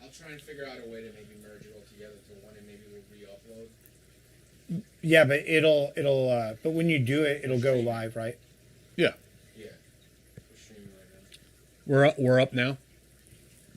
I'll try and figure out a way to maybe merge it all together to one, and maybe we'll re-upload. Yeah, but but when you do it, it'll go live, right? Yeah. Yeah. We're streaming right now. We're up now?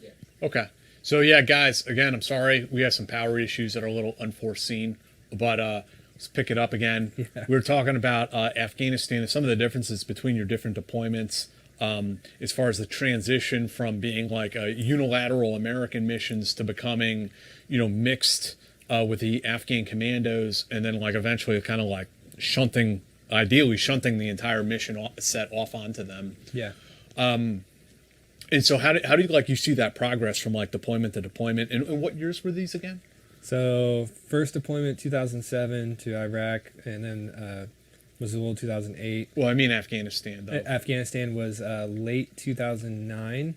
Yeah. Okay. So yeah, guys, again, I'm sorry. We have some power issues that are a little unforeseen, but let's pick it up again. Yeah. We were talking about Afghanistan and some of the differences between your different deployments, as far as the transition from being like unilateral American missions to becoming, mixed with the Afghan commandos, and then like eventually kind of like ideally shunting the entire mission set off onto them. Yeah. And so how do you like you see that progress from like deployment to deployment, and what years were these again? So first deployment 2007 to Iraq, and then Mosul 2008. Well, I mean Afghanistan though. Afghanistan was late 2009,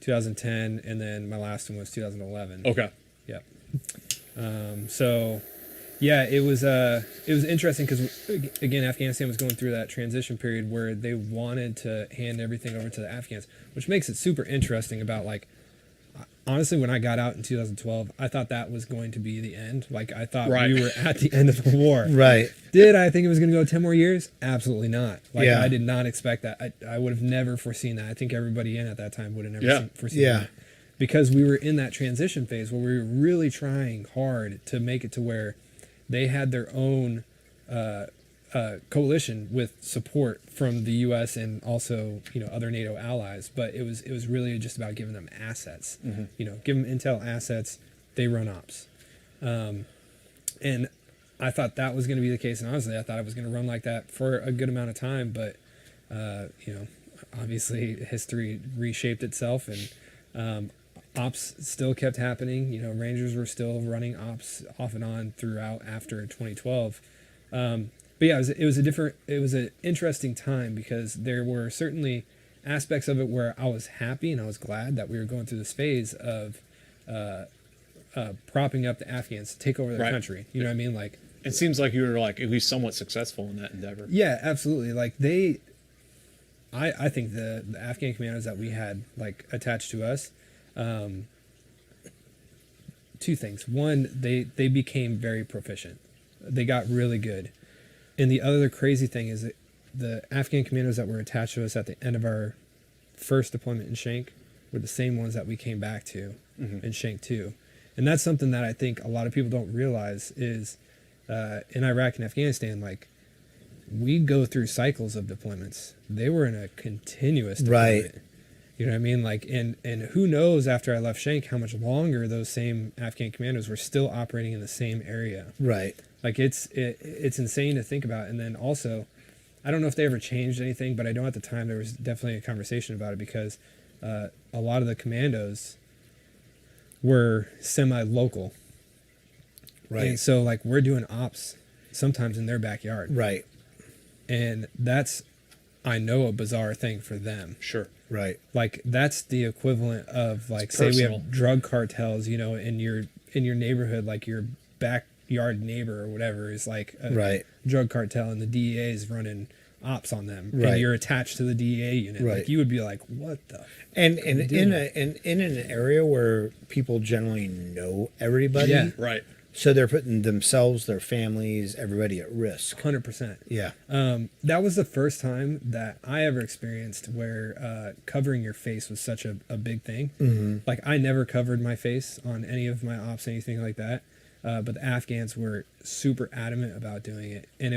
2010, and then my last one was 2011. Okay. Yep. So yeah, it was interesting because again, Afghanistan was going through that transition period where they wanted to hand everything over to the Afghans, which makes it super interesting about like, honestly, when I got out in 2012, I thought that was going to be the end. Like I thought Right. we were at the end of the war. Right. Did I think it was going to go 10 more years? Absolutely not. Like Yeah. I did not expect that. I would have never foreseen that. I think everybody in at that time would have never Yeah. foreseen Yeah. that. Because we were in that transition phase where we were really trying hard to make it to where they had their own coalition with support from the U.S. and also other NATO allies. But it was really just about giving them assets. Mm-hmm. Give them intel assets. They run ops, and I thought that was going to be the case. And honestly, I thought it was going to run like that for a good amount of time. But obviously, history reshaped itself, and ops still kept happening. Rangers were still running ops off and on throughout after 2012. But yeah, it was an interesting time because there were certainly aspects of it where I was happy and I was glad that we were going through this phase of propping up the Afghans to take over their Right. country. You know what I mean? Like, It seems like you were like at least somewhat successful in that endeavor. yeah, absolutely. Like I think the Afghan commandos that we had like attached to us, two things. One, they became very proficient. They got really good. And the other crazy thing is that the Afghan commandos that were attached to us at the end of our first deployment in Shank were the same ones that we came back to in Shank 2. And that's something that I think a lot of people don't realize is in Iraq and Afghanistan, like, we go through cycles of deployments. They were in a continuous deployment. Right. You know what I mean? Like, and who knows after I left Shank how much longer those same Afghan commandos were still operating in the same area. Right. Like, it's insane to think about. And then also, I don't know if they ever changed anything, but I know at the time there was definitely a conversation about it because a lot of the commandos were semi-local. Right. And so, like, we're doing ops sometimes in their backyard. Right. And that's, I know, a bizarre thing for them. Sure. Right. Like, that's the equivalent of, like, It's say we personal. have drug cartels, in your neighborhood, like your backyard neighbor or whatever is like a Right. drug cartel, and the DEA is running ops on them, Right. and you're attached to the DEA unit. Right. Like, you would be like, what the? And doing in an area where people generally know everybody, Yeah. Right. so they're putting themselves, their families, everybody at risk. 100%. Yeah. That was the first time that I ever experienced where covering your face was such a big thing. Mm-hmm. Like, I never covered my face on any of my ops, anything like that. But the Afghans were super adamant about doing it. And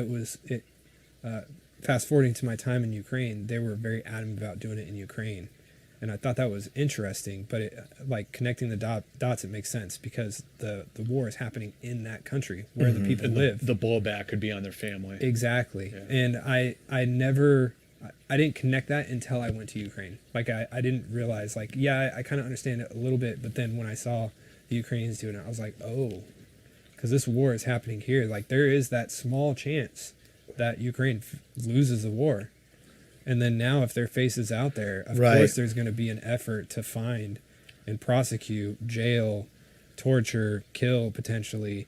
fast forwarding to my time in Ukraine, they were very adamant about doing it in Ukraine. And I thought that was interesting, but like connecting the dots, it makes sense because the war is happening in that country where the people And live. the blowback could be on their family. Exactly. Yeah. And I didn't connect that until I went to Ukraine. Like, I didn't realize, like, yeah, I kind of understand it a little bit, but then when I saw the Ukrainians doing it, I was like, oh, because this war is happening here. Like, there is that small chance that Ukraine loses the war. And then now if their face is out there, of Right. course there's going to be an effort to find and prosecute, jail, torture, kill, potentially,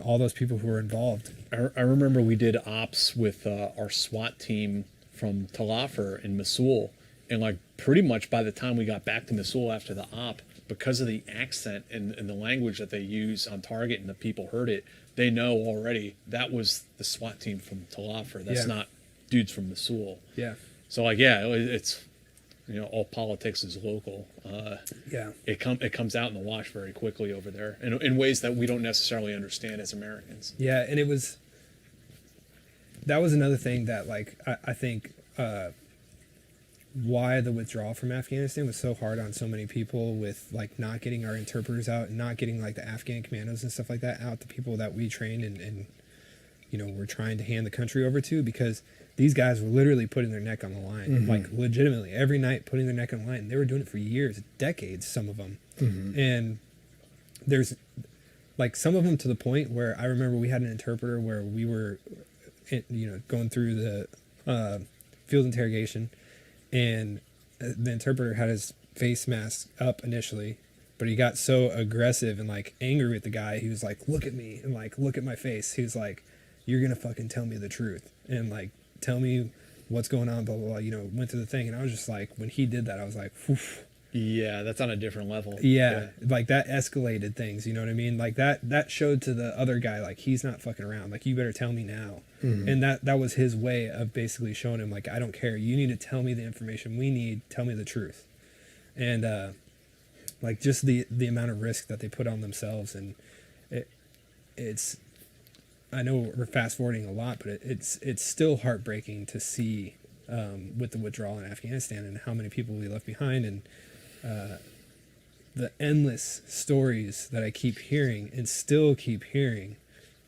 all those people who are involved. I remember we did ops with our SWAT team from Tal Afar in Mosul, and like pretty much by the time we got back to Mosul after the op, because of the accent and the language that they use on target, and the people heard it, they know already that was the SWAT team from Talafar. That's Yeah. not dudes from Mosul. Yeah. So like, yeah, it's, all politics is local. Yeah. It comes out in the wash very quickly over there, in ways that we don't necessarily understand as Americans. Yeah, and that was another thing that, like, I think why the withdrawal from Afghanistan was so hard on so many people, with like not getting our interpreters out and not getting like the Afghan commandos and stuff like that out to people that we trained and we're trying to hand the country over to, because these guys were literally putting their neck on the line, like legitimately every night putting their neck on the line. They were doing it for years, decades, some of them. And there's like some of them to the point where I remember we had an interpreter where we were, going through the field interrogation, and the interpreter had his face mask up initially, but he got so aggressive and like angry with the guy. He was like, "Look at me," and like, "Look at my face." He was like, "You're gonna fucking tell me the truth and like tell me what's going on." Blah blah blah. Went through the thing, and I was just like, when he did that, I was like, "Whew." Yeah, that's on a different level. Yeah, like that escalated things. You know what I mean? Like that showed to the other guy, like, he's not fucking around. Like, you better tell me now. And that was his way of basically showing him, like, I don't care. You need to tell me the information we need. Tell me the truth. And like just the amount of risk that they put on themselves, and it's. I know we're fast forwarding a lot, but it's still heartbreaking to see with the withdrawal in Afghanistan and how many people we left behind, and the endless stories that I keep hearing and still keep hearing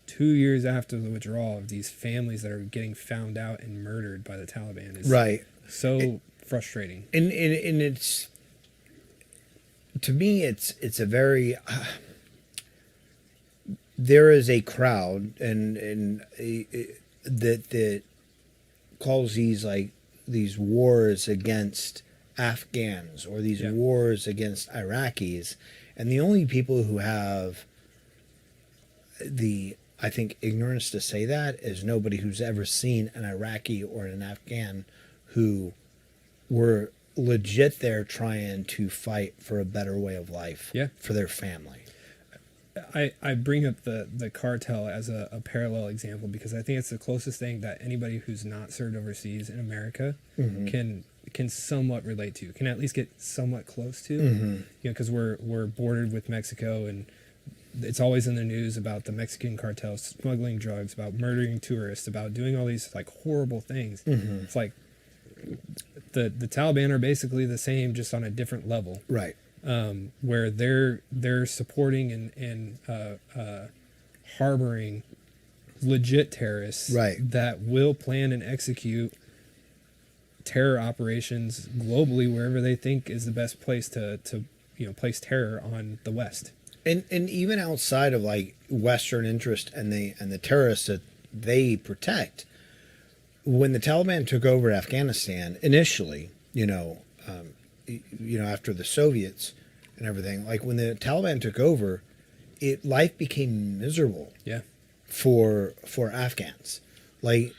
2 years after the withdrawal of these families that are getting found out and murdered by the Taliban is so frustrating. And it's, to me, it's a very there is a crowd that calls these wars against Afghans or these wars against Iraqis, and the only people who have I think, ignorance to say that is nobody who's ever seen an Iraqi or an Afghan who were legit there trying to fight for a better way of life for their family. I bring up the cartel as a parallel example because I think it's the closest thing that anybody who's not served overseas in America can somewhat relate to, can at least get somewhat close to, because we're bordered with Mexico, and it's always in the news about the Mexican cartels smuggling drugs, about murdering tourists, about doing all these like horrible things. It's like the Taliban are basically the same, just on a different level, right? Where they're supporting and harboring legit terrorists, right, that will plan and execute terror operations globally wherever they think is the best place to place terror on the West. And even outside of like Western interest and the terrorists that they protect, when the Taliban took over Afghanistan initially, after the Soviets and everything, like when the Taliban took over, life became miserable. Yeah. For Afghans, like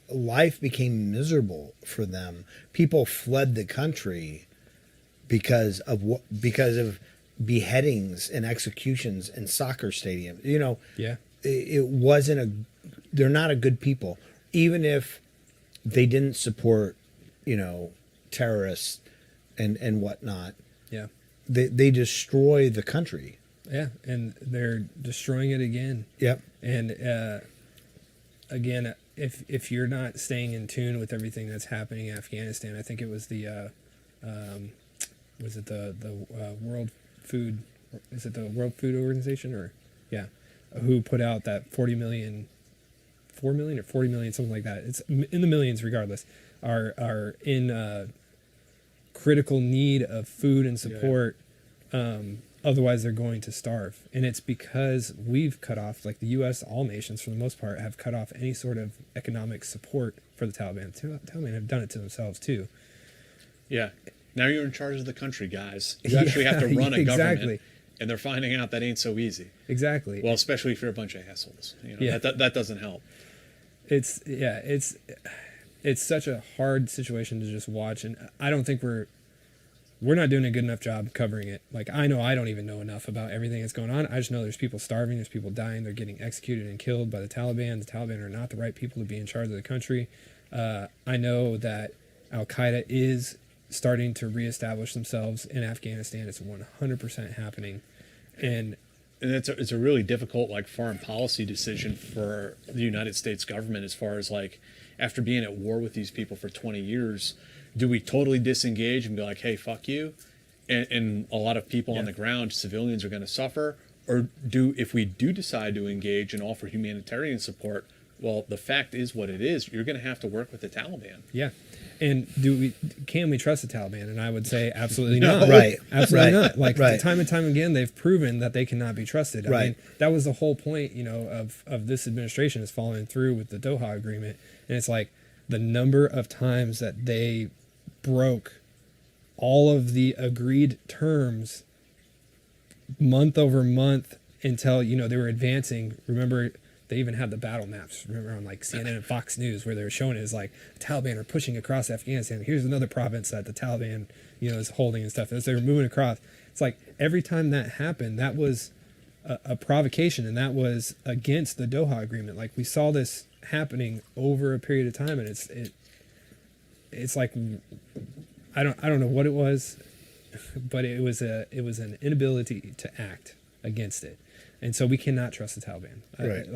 life became miserable for them. People fled the country because of beheadings and executions in soccer stadiums. It wasn't they're not a good people, even if they didn't support, terrorists and whatnot. Yeah. They destroy the country. Yeah, and they're destroying it again. Yep. And again, if you're not staying in tune with everything that's happening in Afghanistan, I think it was the World Food, is it the World Food Organization who put out that 4 million or 40 million, something like that. It's in the millions regardless, are in critical need of food and support. Otherwise they're going to starve. And it's because we've cut off, like the U.S., all nations for the most part have cut off any sort of economic support for the Taliban. The Taliban have done it to themselves too. Yeah. Now you're in charge of the country, guys. You actually have to run a government, and they're finding out that ain't so easy. Exactly. Well, especially if you're a bunch of assholes. That doesn't help. It's such a hard situation to just watch, and I don't think we're we're not doing a good enough job covering it. Like, I know I don't even know enough about everything that's going on. I just know there's people starving, there's people dying, they're getting executed and killed by the Taliban. The Taliban are not the right people to be in charge of the country. I know that Al-Qaeda is starting to reestablish themselves in Afghanistan. It's 100% happening. And it's a really difficult like foreign policy decision for the United States government, as far as like, after being at war with these people for 20 years, do we totally disengage and be like, hey, fuck you, and a lot of people on the ground, civilians, are going to suffer? Or if we do decide to engage and offer humanitarian support, well, the fact is what it is. You're going to have to work with the Taliban. Yeah. And can we trust the Taliban? And I would say absolutely No. not. Right. Absolutely Right. not. Like, Right. time and time again, they've proven that they cannot be trusted. I Right. mean, that was the whole point, of this administration, is following through with the Doha Agreement. And it's like the number of times that they broke all of the agreed terms month over month until, they were advancing. Remember, they even had the battle maps, remember, on like CNN and Fox News, where they were showing it as like the Taliban are pushing across Afghanistan. Here's another province that the Taliban, is holding and stuff. As they were moving across, it's like every time that happened, that was a provocation, and that was against the Doha Agreement. Like, we saw this happening over a period of time, and it's like, I don't know what it was, but it was an inability to act against it. And so we cannot trust the Taliban. Right.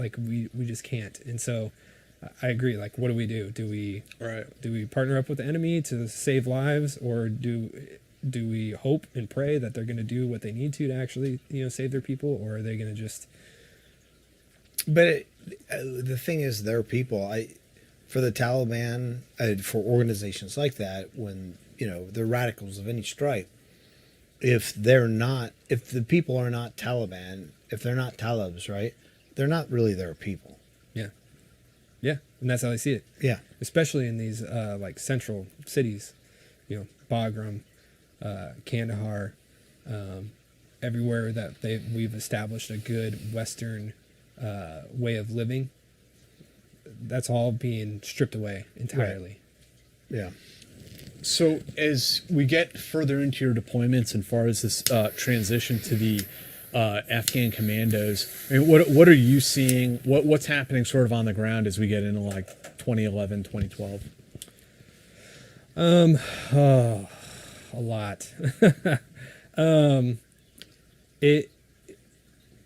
We just can't. And so I agree. Like, what do we do? Do we partner up with the enemy to save lives, or do we hope and pray that they're going to do what they need to actually, save their people, or are they going to just? But the thing is, there are people. For the Taliban, for organizations like that, when they're radicals of any stripe, if the people are not Taliban, if they're not Talibs, right, they're not really their people. Yeah, and that's how they see it. Yeah, especially in these like central cities, Bagram, Kandahar, everywhere that we've established a good Western way of living. That's all being stripped away entirely. Right. Yeah. So as we get further into your deployments, and far as this transition to the Afghan commandos, I mean, what are you seeing? What's happening sort of on the ground as we get into like 2011, 2012? A lot.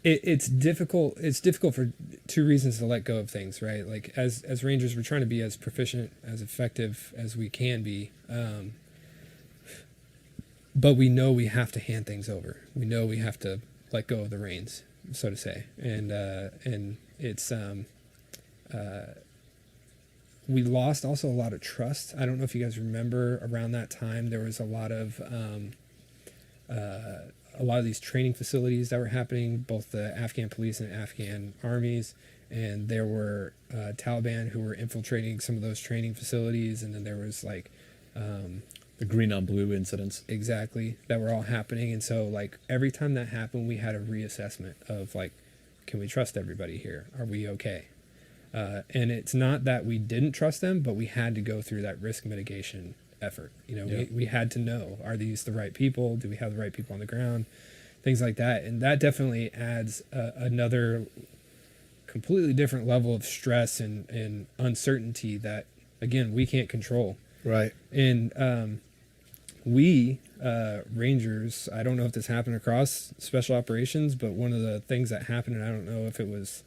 It's difficult. It's difficult for two reasons to let go of things, right? Like, as Rangers, we're trying to be as proficient, as effective as we can be. But we know we have to hand things over. We know we have to let go of the reins, so to say. And it's we lost also a lot of trust. I don't know if you guys remember, around that time there was a lot of these training facilities that were happening, both the Afghan police and Afghan armies, and there were Taliban who were infiltrating some of those training facilities, and then there was like The green on blue incidents. Exactly, that were all happening. And so like every time that happened, we had a reassessment of like, can we trust everybody here? Are we okay? And it's not that we didn't trust them, but we had to go through that risk mitigation effort. We had to know, are these the right people? Do we have the right people on the ground? Things like that. And that definitely adds another completely different level of stress and uncertainty that, again, we can't control. Right. And we, Rangers, I don't know if this happened across special operations, but one of the things that happened, and I don't know if it was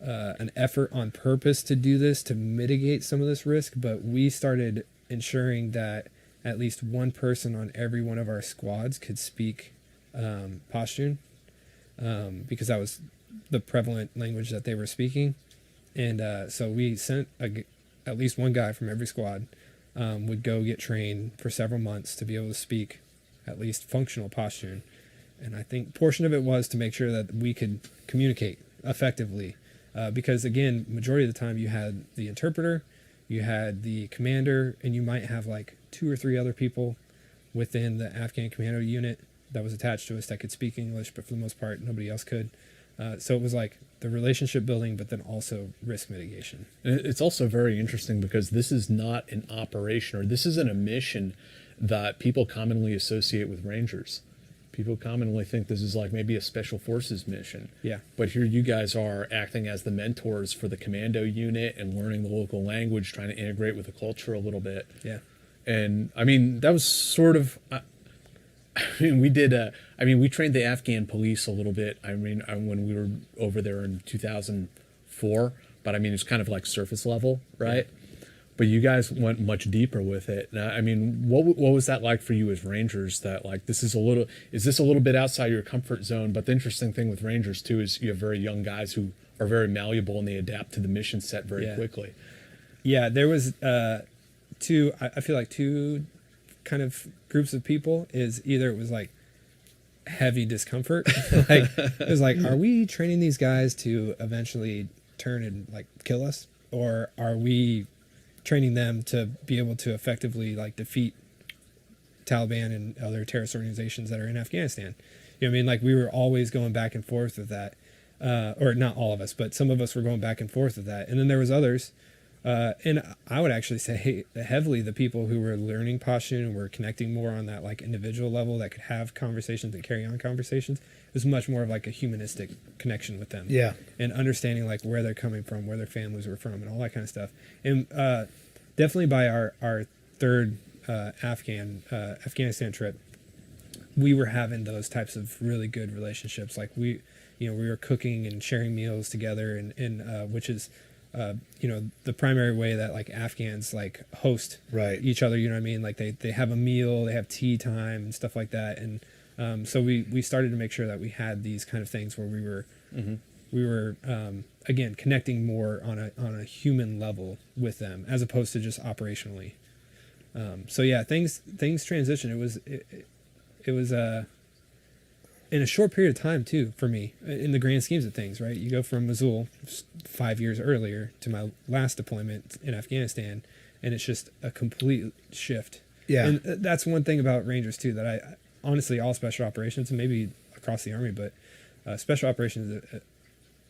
an effort on purpose to do this, to mitigate some of this risk, but we started ensuring that at least one person on every one of our squads could speak Pashtun, because that was the prevalent language that they were speaking. And so we sent at least one guy from every squad would go get trained for several months to be able to speak at least functional Pashtun. And I think portion of it was to make sure that we could communicate effectively, because again, majority of the time you had the interpreter, you had the commander, and you might have like 2 or 3 other people within the Afghan Commando unit that was attached to us that could speak English, but for the most part, nobody else could. So it was like the relationship building, but then also risk mitigation. And it's also very interesting because this is not an operation, or this isn't a mission that people commonly associate with Rangers. People commonly think this is like maybe a special forces mission. Yeah. But here you guys are acting as the mentors for the commando unit and learning the local language, trying to integrate with the culture a little bit. Yeah. And I mean, that was sort of, we trained the Afghan police a little bit. I mean, when we were over there in 2004, but I mean, it's kind of like surface level, right? But you guys went much deeper with it. Now, I mean, what was that like for you as Rangers? That like, is this a little bit outside your comfort zone? But the interesting thing with Rangers too is you have very young guys who are very malleable and they adapt to the mission set very quickly. Yeah, there was I feel like two kind of groups of people. Is either it was like heavy discomfort, like it was like, are we training these guys to eventually turn and like kill us, or are we training them to be able to effectively like defeat Taliban and other terrorist organizations that are in Afghanistan? You know what I mean? Like we were always going back and forth with that, or not all of us, but some of us were going back and forth with that. And then there was others, and I would actually say heavily the people who were learning Pashtun and were connecting more on that like individual level that could have conversations and carry on conversations. It was much more of like a humanistic connection with them. Yeah. And understanding like where they're coming from, where their families were from, and all that kind of stuff. And definitely by our third Afghanistan trip, we were having those types of really good relationships. Like we were cooking and sharing meals together, and which is the primary way that like Afghans like host each other. You know what I mean? Like they have a meal, they have tea time and stuff like that. And so we started to make sure that we had these kind of things where we were again connecting more on a human level with them as opposed to just operationally. So yeah, things transitioned. It was in a short period of time too for me in the grand schemes of things. Right, you go from Mosul 5 years earlier to my last deployment in Afghanistan, and it's just a complete shift. Yeah, and that's one thing about Rangers too that I honestly, all special operations and maybe across the Army, but special operations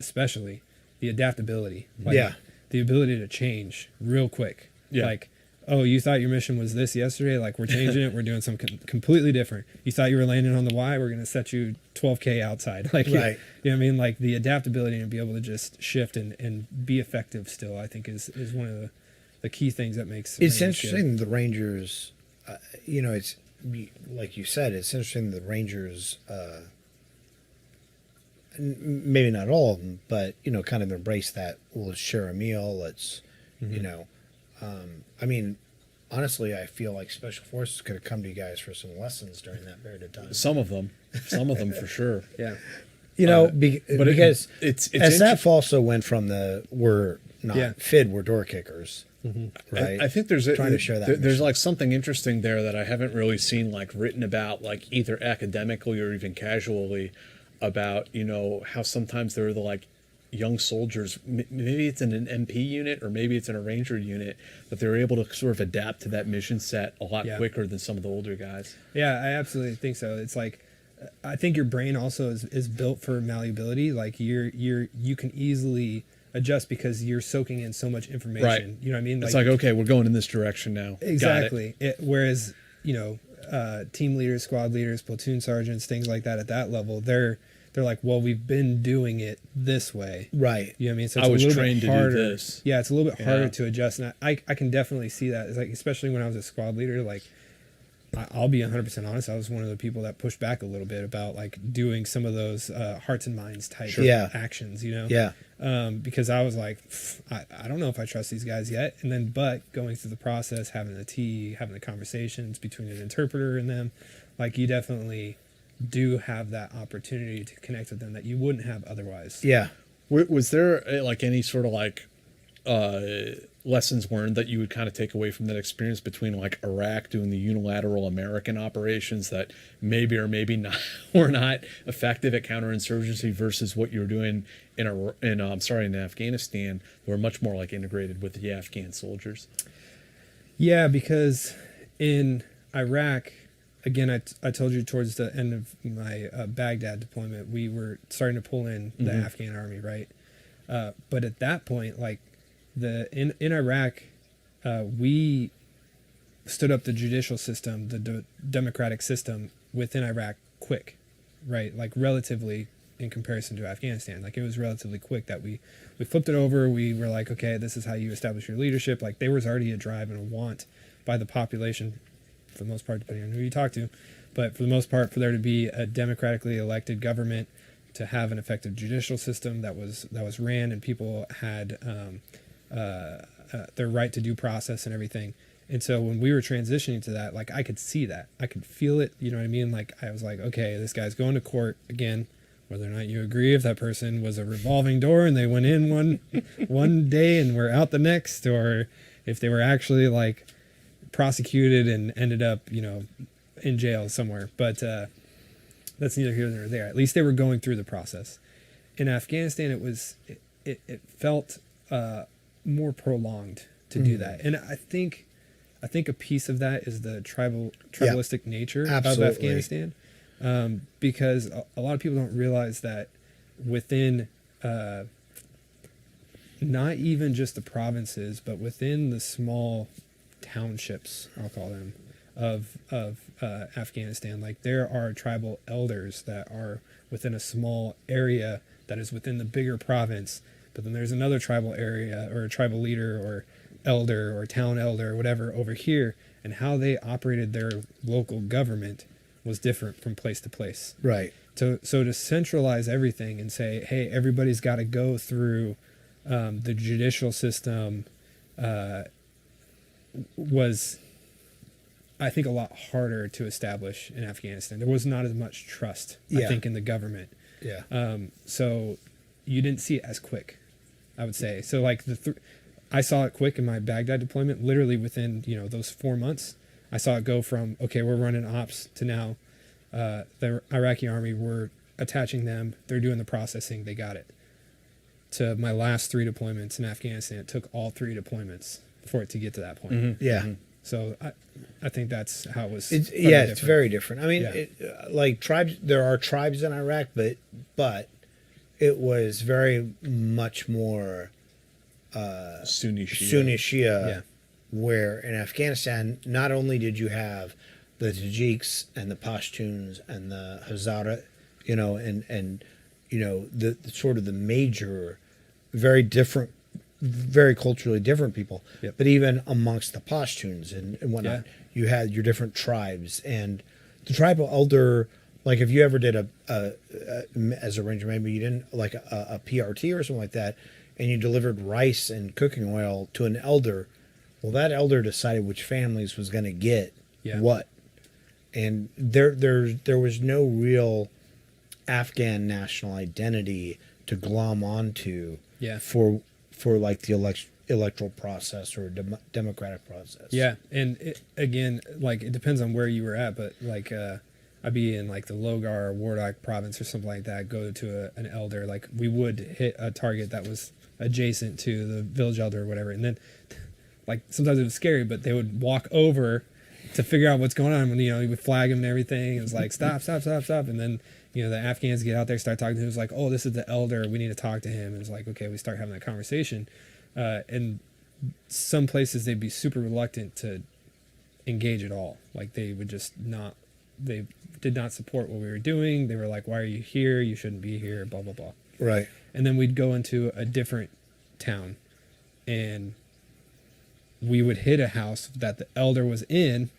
especially, the adaptability, the ability to change real quick. Like, oh, you thought your mission was this yesterday, like we're changing it, we're doing something completely different. You thought you were landing on the Y, we're going to set you 12K outside. Like, you know what I mean? Like the adaptability and be able to just shift and be effective still, I think is one of the key things that makes it's interesting. The Rangers, it's like you said, it's interesting. The Rangers, maybe not all of them, but kind of embrace that. We'll share a meal. Let's, I mean, honestly, I feel like Special Forces could have come to you guys for some lessons during that period of time. Some of them for sure. Yeah. Because it's SF also went from we're not FID, we're door kickers. Right. I think there's trying to show that there's like something interesting there that I haven't really seen like written about, like either academically or even casually, about how sometimes there are the like young soldiers, maybe it's in an MP unit or maybe it's in a Ranger unit, that they're able to sort of adapt to that mission set a lot quicker than some of the older guys. Yeah, I absolutely think so. It's like, I think your brain also is built for malleability. Like you can easily adjust because you're soaking in so much information. Right. You know what I mean? It's like, okay, we're going in this direction now. Exactly. Whereas, team leaders, squad leaders, platoon sergeants, things like that at that level, they're like, well, we've been doing it this way. Right. You know what I mean? So it's I was a little trained bit harder. to do this. Yeah, it's a little bit harder to adjust. And I can definitely see that. It's like, especially when I was a squad leader, like, I'll be 100% honest. I was one of the people that pushed back a little bit about like doing some of those hearts and minds type actions, Yeah. Because I was like, I don't know if I trust these guys yet. And then, but going through the process, having the tea, having the conversations between an interpreter and them, like you definitely do have that opportunity to connect with them that you wouldn't have otherwise. Yeah. Was there like any sort of like lessons learned that you would kind of take away from that experience between like Iraq doing the unilateral American operations that maybe or maybe not were not effective at counterinsurgency versus what you were doing in Afghanistan, were much more like integrated with the Afghan soldiers? Yeah, because in Iraq, again, I told you towards the end of my Baghdad deployment, we were starting to pull in the Afghan army, right? But at that point, like in Iraq, we stood up the judicial system, the democratic system within Iraq quick, right? Like relatively in comparison to Afghanistan. Like it was relatively quick that we flipped it over. We were like, okay, this is how you establish your leadership. Like there was already a drive and a want by the population, for the most part, depending on who you talk to, but for the most part, for there to be a democratically elected government, to have an effective judicial system that was ran, and people had their right to due process and everything. And so when we were transitioning to that, like I could see that, I could feel it. You know what I mean? Like I was like, okay, this guy's going to court again. Whether or not you agree, if that person was a revolving door and they went in one day and were out the next, or if they were actually like prosecuted and ended up, you know, in jail somewhere. But that's neither here nor there. At least they were going through the process. In Afghanistan, it felt more prolonged to do that, and I think a piece of that is the tribalistic nature of Afghanistan. Because a lot of people don't realize that within not even just the provinces, but within the small townships, I'll call them, of Afghanistan, like there are tribal elders that are within a small area that is within the bigger province, but then there's another tribal area or a tribal leader or elder or town elder or whatever over here, and how they operated their local government was different from place to place. Right. So to centralize everything and say, hey, everybody's got to go through the judicial system was, I think, a lot harder to establish in Afghanistan. There was not as much trust, I think, in the government. Yeah. So you didn't see it as quick, I would say. So like I saw it quick in my Baghdad deployment, literally within, you know, those 4 months. I saw it go from, okay, we're running ops, to now the Iraqi army, we're attaching them, they're doing the processing, they got it. To my last 3 deployments in Afghanistan, it took all 3 deployments for it to get to that point. Mm-hmm. Yeah. Mm-hmm. So I think that's how it was. It's very different. I mean, like tribes, there are tribes in Iraq, but it was very much more Sunni Shia. Where in Afghanistan, not only did you have the Tajiks and the Pashtuns and the Hazara, you know, and you know, the sort of the major, very different, very culturally different people, but even amongst the Pashtuns and whatnot, you had your different tribes, and the tribal elder, like if you ever did as a ranger, maybe you didn't like a PRT or something like that, and you delivered rice and cooking oil to an elder. Well, that elder decided which families was going to get what, and there was no real Afghan national identity to glom onto for like the electoral process or democratic process. Yeah, and again, like it depends on where you were at, but like I'd be in like the Logar or Wardak province or something like that, go to an elder, like we would hit a target that was adjacent to the village elder or whatever, and then like sometimes it was scary, but they would walk over to figure out what's going on. When, you know, you would flag them and everything. It was like, stop. And then, you know, the Afghans get out there, start talking to him. It was like, oh, this is the elder. We need to talk to him. And it's like, okay, we start having that conversation. And some places they'd be super reluctant to engage at all. Like they would just they did not support what we were doing. They were like, why are you here? You shouldn't be here, blah, blah, blah. Right. And then we'd go into a different town, and we would hit a house that the elder was in,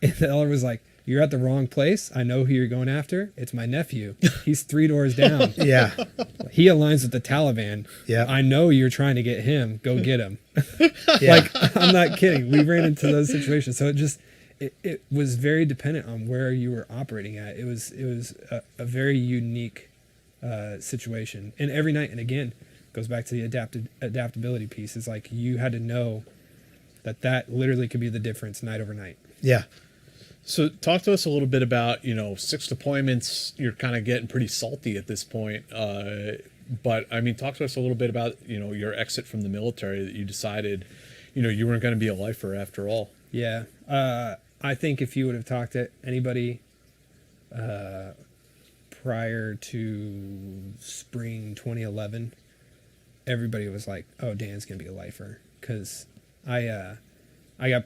and the elder was like, you're at the wrong place. I know who you're going after. It's my nephew. He's 3 doors down. Yeah. He aligns with the Taliban. Yeah. I know you're trying to get him. Go get him. Like, I'm not kidding. We ran into those situations. So it was very dependent on where you were operating at. It was a very unique situation. And every night, and again, goes back to the adaptability piece. Is like you had to know that literally could be the difference night over night. Yeah. So talk to us a little bit about, you know, 6 deployments. You're kind of getting pretty salty at this point. But I mean, talk to us a little bit about, you know, your exit from the military, that you decided, you know, you weren't going to be a lifer after all. Yeah. I think if you would have talked to anybody prior to spring 2011, everybody was like, oh, Dan's going to be a lifer. Because I got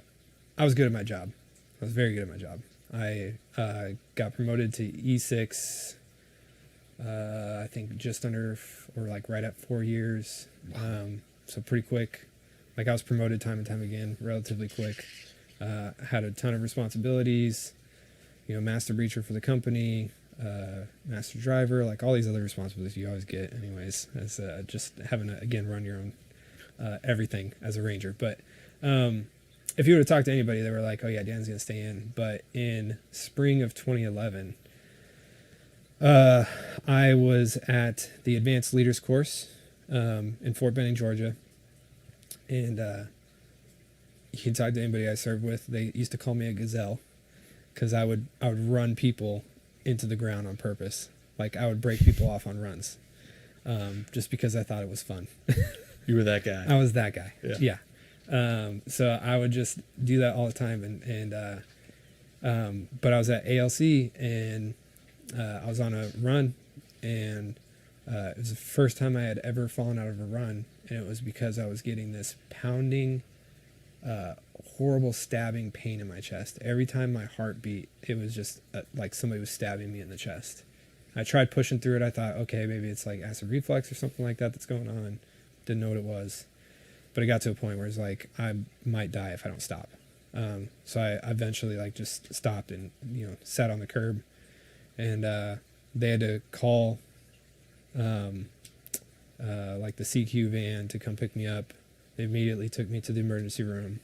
I was good at my job. I was very good at my job. I got promoted to E6, I think just under, or like right at 4 years. So pretty quick. Like I was promoted time and time again, relatively quick. Had a ton of responsibilities, you know, master breacher for the company, master driver, like all these other responsibilities you always get anyways, as just having to, again, run your own everything as a ranger. But if you would have talked to anybody, they were like, oh yeah, Dan's going to stay in. But in spring of 2011, I was at the Advanced Leaders course in Fort Benning, Georgia. And you can talk to anybody I served with. They used to call me a gazelle because I would run people into the ground on purpose. Like I would break people off on runs just because I thought it was fun. You were that guy. I was that guy. Yeah. So I would just do that all the time. But I was at ALC and I was on a run, and it was the first time I had ever fallen out of a run. And it was because I was getting this pounding, horrible stabbing pain in my chest. Every time my heart beat, it was just like somebody was stabbing me in the chest. I tried pushing through it. I thought, okay, maybe it's like acid reflux or something like that that's going on. Didn't know what it was. But it got to a point where it's like, I might die if I don't stop. So I eventually like just stopped and, you know, sat on the curb. And they had to call like the CQ van to come pick me up. They immediately took me to the emergency room,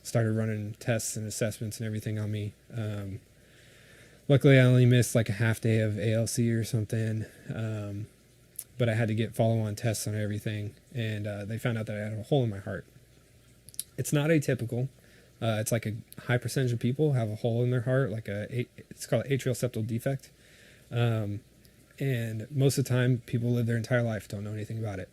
started running tests and assessments and everything on me. Luckily, I only missed like a half day of ALC or something, but I had to get follow-on tests on everything, and they found out that I had a hole in my heart. It's not atypical. It's like a high percentage of people have a hole in their heart, like it's called atrial septal defect. And most of the time, people live their entire life, don't know anything about it.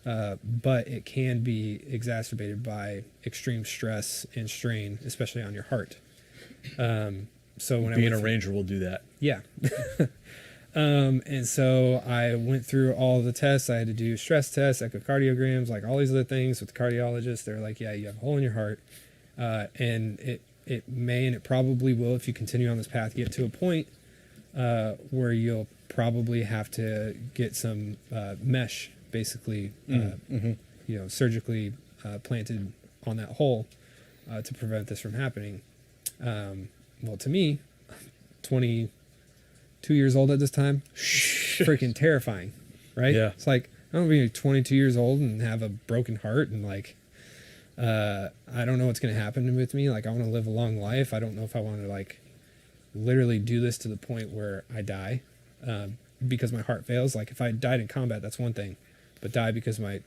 But it can be exacerbated by extreme stress and strain, especially on your heart. So when being a ranger will do that. Yeah. And so I went through all the tests. I had to do stress tests, echocardiograms, like all these other things with the cardiologist. They're like, yeah, you have a hole in your heart. And it may, and it probably will, if you continue on this path, get to a point where you'll probably have to get some mesh, basically, you know, surgically planted on that hole to prevent this from happening. Well, to me, 22 years old at this time, freaking terrifying, right? Yeah. It's like, I don't be 22 years old and have a broken heart and like, I don't know what's going to happen with me. Like, I want to live a long life. I don't know if I want to like literally do this to the point where I die because my heart fails. Like if I died in combat, that's one thing, but die because my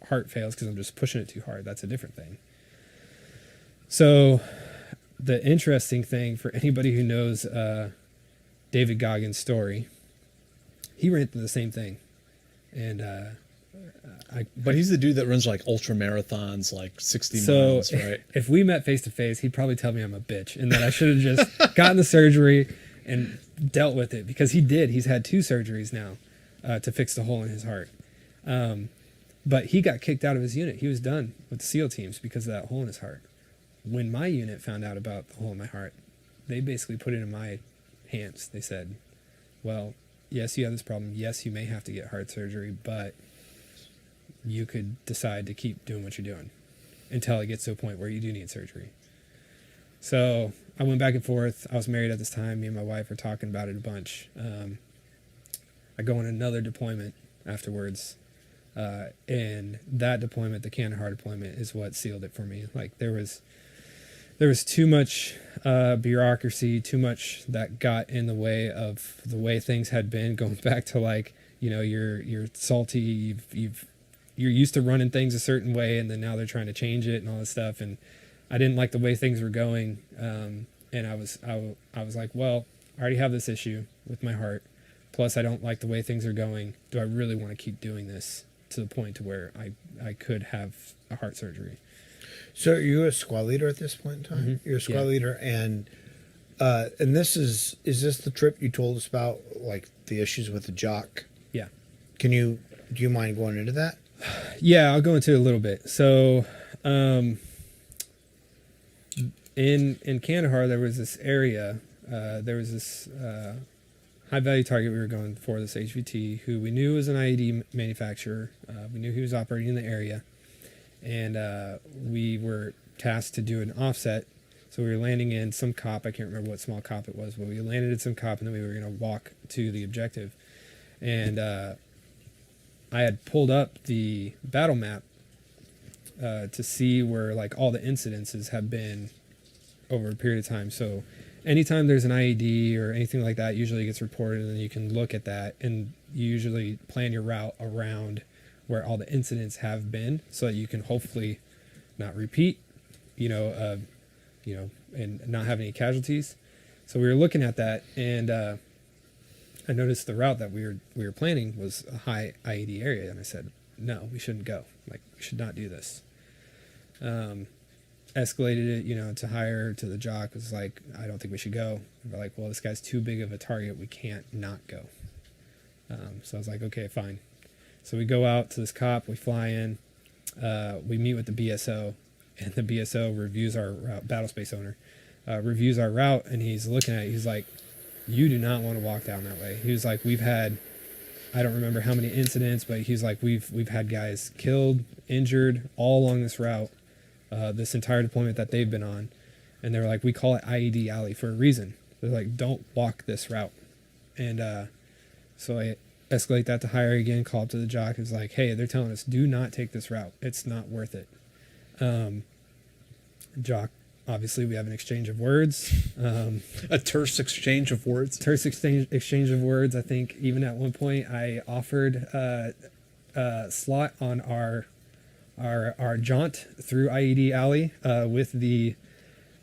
heart fails because I'm just pushing it too hard, that's a different thing. So the interesting thing for anybody who knows David Goggins' story, he ran through the same thing. And but he's the dude that runs like ultra marathons, like 60 miles, right? If we met face to face, he'd probably tell me I'm a bitch and that I should have just gotten the surgery and dealt with it, because he did. He's had 2 surgeries now to fix the hole in his heart. But he got kicked out of his unit. He was done with the SEAL teams because of that hole in his heart. When my unit found out about the hole in my heart, they basically put it in my hands. They said, well, yes, you have this problem. Yes, you may have to get heart surgery, but you could decide to keep doing what you're doing until it gets to a point where you do need surgery. So I went back and forth. I was married at this time. Me and my wife were talking about it a bunch. I go on another deployment afterwards. And that deployment, the Kandahar deployment, is what sealed it for me. Like there was too much bureaucracy, too much that got in the way of the way things had been, going back to like, you know, you're salty, you're used to running things a certain way, and then now they're trying to change it and all this stuff. And I didn't like the way things were going. And I was like, well, I already have this issue with my heart. Plus I don't like the way things are going. Do I really want to keep doing this to the point to where I could have a heart surgery? So are you a squad leader at this point in time? Mm-hmm. You're a squad leader, and this is this the trip you told us about, like the issues with the jock? Yeah. Do you mind going into that? Yeah, I'll go into it a little bit. So in Kandahar, there was this area, there was this high value target we were going for, this HVT, who we knew was an IED manufacturer. We knew he was operating in the area, and we were tasked to do an offset. So we were landing in some COP. I can't remember what small COP it was, but we landed in some COP, and then we were going to walk to the objective. And I had pulled up the battle map to see where like all the incidences have been over a period of time. So anytime there's an IED or anything like that, usually gets reported, and then you can look at that, and you usually plan your route around where all the incidents have been, so that you can hopefully not repeat, and not have any casualties. So we were looking at that, and I noticed the route that we were planning was a high IED area, and I said, no, we shouldn't go. Like, we should not do this. Escalated it, to higher, to the jock, was like, I don't think we should go. And we're like, well, this guy's too big of a target. We can't not go. So I was like, okay, fine. So we go out to this COP, we fly in, we meet with the BSO, and the BSO reviews our route, battle space owner, reviews our route, and he's looking at it, he's like, you do not want to walk down that way. He was like, we've had, I don't remember how many incidents, but he's like, we've had guys killed, injured, all along this route, this entire deployment that they've been on. And they're like, we call it IED Alley for a reason. They're like, don't walk this route. And so I escalate that to higher again, call up to the jock. It's like, hey, they're telling us, do not take this route. It's not worth it. Jock, obviously we have an exchange of words. A terse exchange of words. Exchange of words. I think even at one point I offered a slot on our jaunt through IED Alley with the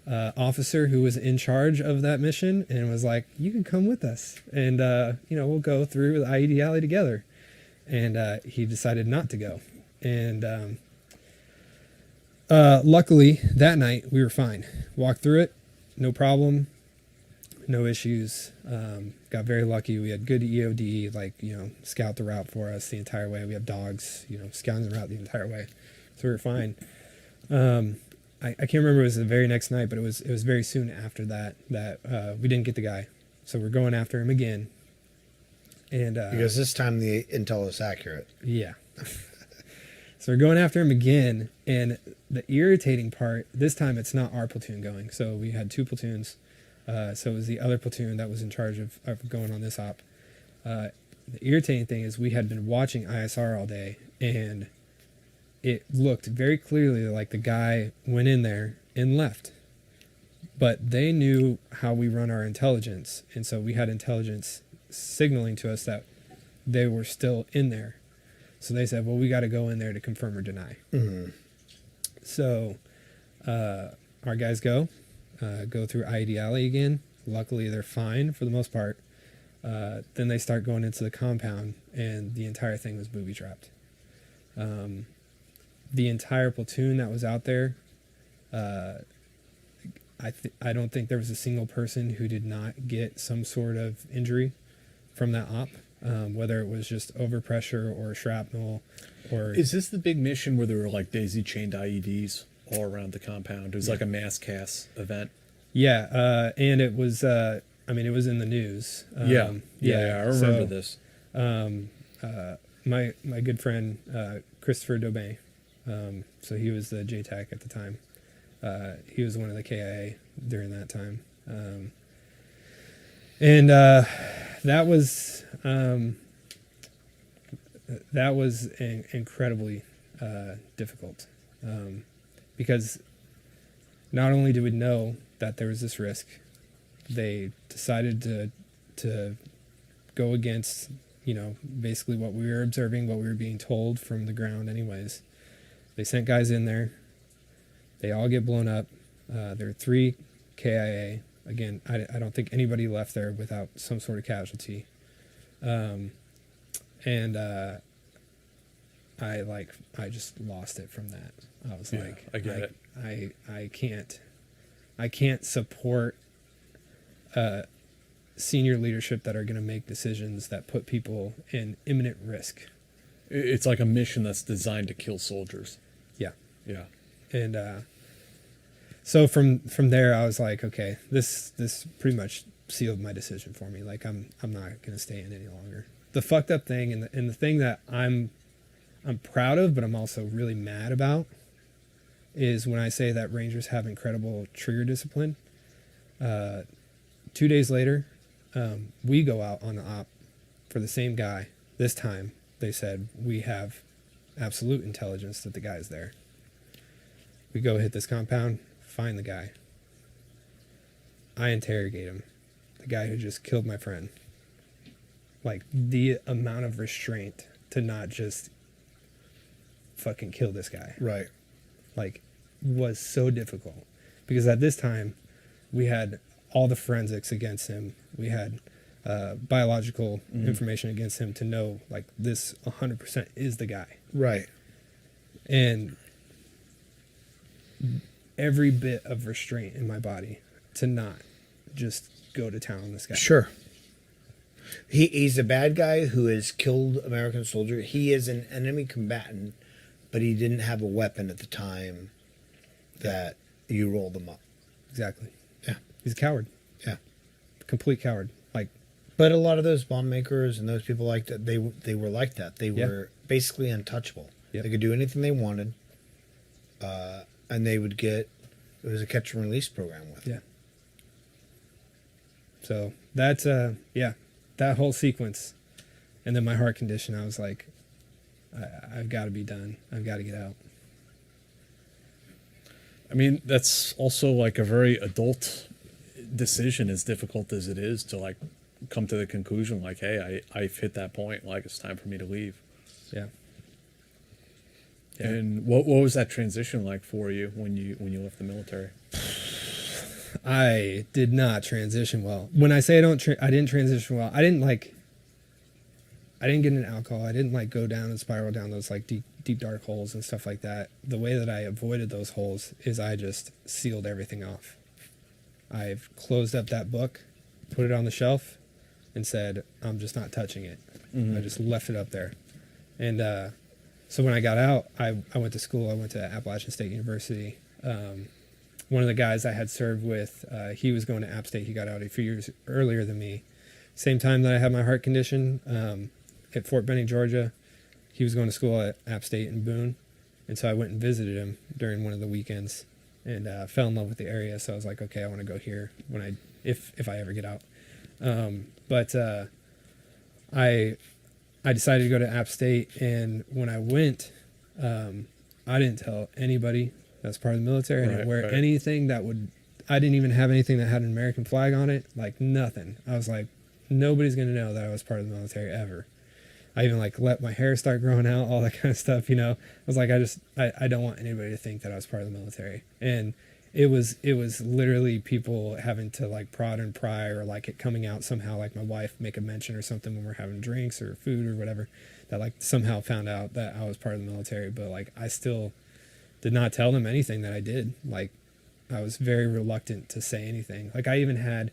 officer who was in charge of that mission, and was like, you can come with us, and we'll go through the IED Alley together. And he decided not to go. And luckily that night we were fine. Walked through it, no problem, no issues. Got very lucky. We had good EOD, scout the route for us the entire way. We have dogs, scouting the route the entire way. So we were fine. I can't remember if it was the very next night, but it was very soon after that we didn't get the guy. So we're going after him again. And because this time the intel is accurate. Yeah. So we're going after him again, and the irritating part, this time it's not our platoon going. So we had two platoons. So it was the other platoon that was in charge of going on this op. The irritating thing is we had been watching ISR all day, and it looked very clearly like the guy went in there and left. But they knew how we run our intelligence, and so we had intelligence signaling to us that they were still in there. So they said, well, we got to go in there to confirm or deny. Mm-hmm. So our guys go through IED Alley again. Luckily, they're fine for the most part. Then they start going into the compound, and the entire thing was booby-trapped. The entire platoon that was out there, I don't think there was a single person who did not get some sort of injury from that op. Whether it was just overpressure or shrapnel, or is this the big mission where there were like daisy chained IEDs all around the compound? It was like a mass CAS event. Yeah, and it was. It was in the news. I remember this. My good friend Christopher Daubin, so he was the JTAC at the time. He was one of the KIA during that time. That was incredibly difficult, because not only did we know that there was this risk, they decided to go against, basically what we were observing, what we were being told from the ground anyways. They sent guys in there. They all get blown up. There are 3 KIA. Again, I don't think anybody left there without some sort of casualty. I just lost it from that. I was like, I get it. I can't support senior leadership that are going to make decisions that put people in imminent risk. It's like a mission that's designed to kill soldiers. Yeah. Yeah. And So from there, I was like, okay, this pretty much sealed my decision for me. Like I'm not gonna stay in any longer. The fucked up thing and the thing that I'm proud of, but I'm also really mad about, is when I say that Rangers have incredible trigger discipline. 2 days later, we go out on the op for the same guy. This time, they said, we have absolute intelligence that the guy's there. We go hit this compound, find the guy. I interrogate him. The guy who just killed my friend. Like, the amount of restraint to not just fucking kill this guy. Right. Like, was so difficult. Because at this time, we had all the forensics against him. We had biological information against him to know, like, this 100% is the guy. Right. And every bit of restraint in my body to not just go to town on this guy. Sure. He's a bad guy who has killed American soldiers. He is an enemy combatant, but he didn't have a weapon at the time that you rolled him up. Exactly. Yeah. He's a coward. Yeah. Complete coward. Like, but a lot of those bomb makers and those people like that, they were like that. They were basically untouchable. Yep. They could do anything they wanted, and they would get. It was a catch and release program with them. yeah. So that's that whole sequence, and then my heart condition. I was like, I've got to be done. I've got to get out. I mean, that's also like a very adult decision, as difficult as it is to like come to the conclusion like, hey, I've hit that point. Like, it's time for me to leave. Yeah. And what was that transition like for you when you left the military? I did not transition well. When I say I didn't transition well, I didn't get into alcohol. I didn't like go down and spiral down those like deep dark holes and stuff like that. The way that I avoided those holes is I just sealed everything off. I've closed up that book, put it on the shelf, and said, I'm just not touching it. Mm-hmm. I just left it up there. And so when I got out, I went to school. I went to Appalachian State University. One of the guys I had served with, he was going to App State. He got out a few years earlier than me. Same time that I had my heart condition, at Fort Benning, Georgia. He was going to school at App State in Boone. And so I went and visited him during one of the weekends and fell in love with the area. So I was like, okay, I want to go here if I ever get out. But I decided to go to App State, and when I went, I didn't tell anybody that's part of the military. I didn't wear anything I didn't even have anything that had an American flag on it, like nothing. I was like, nobody's going to know that I was part of the military ever. I even like let my hair start growing out, all that kind of stuff, you know. I was like, I don't want anybody to think that I was part of the military. And it was literally people having to like prod and pry, or like it coming out somehow, like my wife make a mention or something when we're having drinks or food or whatever, that like somehow found out that I was part of the military. But like I still did not tell them anything that I did. Like I was very reluctant to say anything. Like I even had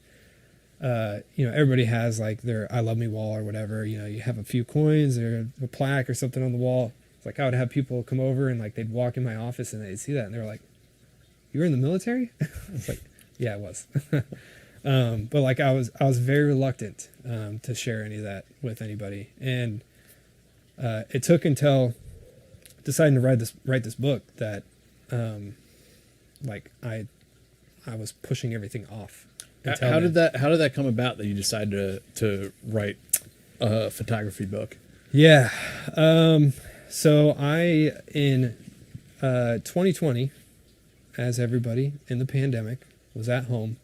everybody has like their I love me wall or whatever, you have a few coins or a plaque or something on the wall. It's like I would have people come over and like they'd walk in my office and they'd see that and they were like, you were in the military? It's like, yeah, I was. But like I was very reluctant to share any of that with anybody. And it took until deciding to write this book that like I was pushing everything off. How did that come about that you decided to write a photography book? Yeah. So I in 2020, as everybody in the pandemic, was at home,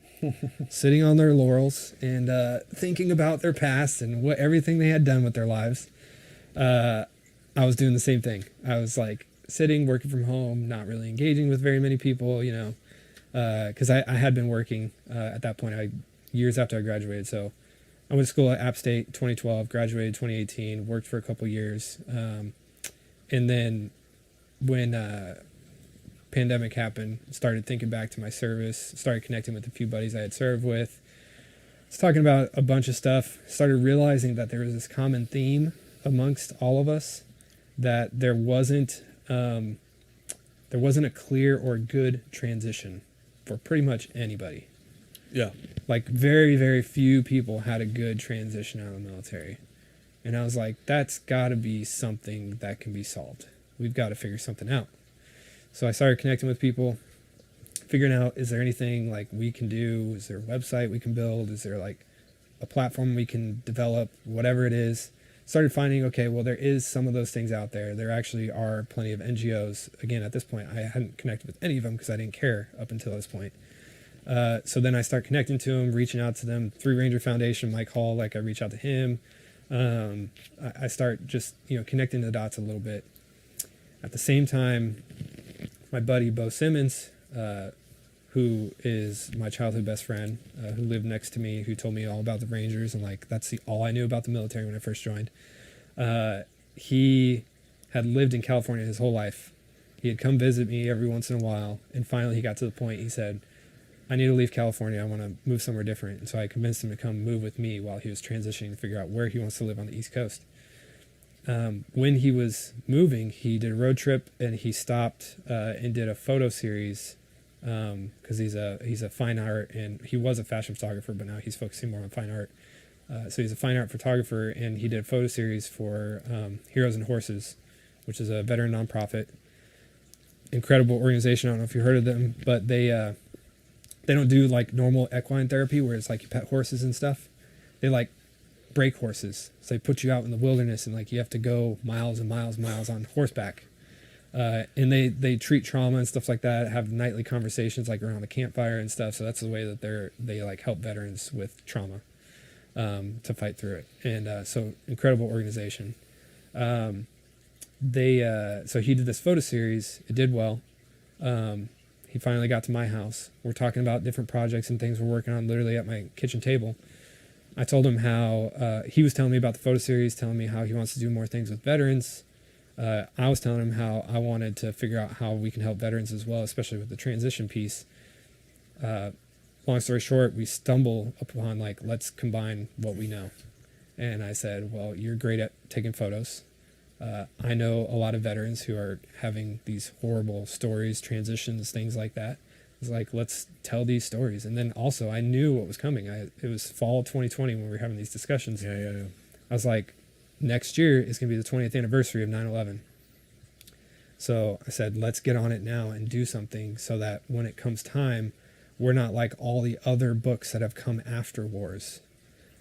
sitting on their laurels and thinking about their past and everything they had done with their lives. I was doing the same thing. I was like sitting, working from home, not really engaging with very many people, because I had been working at that point, years after I graduated. So I went to school at App State 2012, graduated 2018, worked for a couple years. And then when pandemic happened, started thinking back to my service, started connecting with a few buddies I had served with. Was talking about a bunch of stuff, started realizing that there was this common theme amongst all of us, that there wasn't a clear or good transition for pretty much anybody. Yeah. Like very, very few people had a good transition out of the military. And I was like, that's got to be something that can be solved. We've got to figure something out. So I started connecting with people, figuring out, is there anything like we can do? Is there a website we can build? Is there like a platform we can develop? Whatever it is. Started finding, okay, well, there is some of those things out there. There actually are plenty of NGOs. Again, at this point, I hadn't connected with any of them because I didn't care up until this point. So then I start connecting to them, reaching out to them. Three Ranger Foundation, Mike Hall, like I reach out to him. I start just, connecting the dots a little bit. At the same time, my buddy Beau Simmons, who is my childhood best friend, who lived next to me, who told me all about the Rangers, and like that's all I knew about the military when I first joined. He had lived in California his whole life. He had come visit me every once in a while, and finally he got to the point, he said, I need to leave California. I want to move somewhere different. And so I convinced him to come move with me while he was transitioning to figure out where he wants to live on the East Coast. When he was moving, he did a road trip, and he stopped and did a photo series because he's a fine art, and he was a fashion photographer, but now he's focusing more on fine art. So he's a fine art photographer, and he did a photo series for Heroes and Horses, which is a veteran nonprofit. Incredible organization. I don't know if you heard of them, but they don't do like normal equine therapy where it's like you pet horses and stuff. They like break horses. So they put you out in the wilderness and like you have to go miles and miles and miles on horseback. And they treat trauma and stuff like that, have nightly conversations like around the campfire and stuff. So that's the way that they like help veterans with trauma to fight through it. And so incredible organization. So he did this photo series. It did well. He finally got to my house. We're talking about different projects and things we're working on literally at my kitchen table. I told him how he was telling me about the photo series, telling me how he wants to do more things with veterans. I was telling him how I wanted to figure out how we can help veterans as well, especially with the transition piece. Long story short, we stumble upon like, let's combine what we know. And I said, well, you're great at taking photos. I know a lot of veterans who are having these horrible stories, transitions, things like that. It's like, let's tell these stories. And then also I knew what was coming. It was fall 2020 when we were having these discussions. Yeah. I was like, next year is going to be the 20th anniversary of 9/11. So I said, let's get on it now and do something so that when it comes time, we're not like all the other books that have come after wars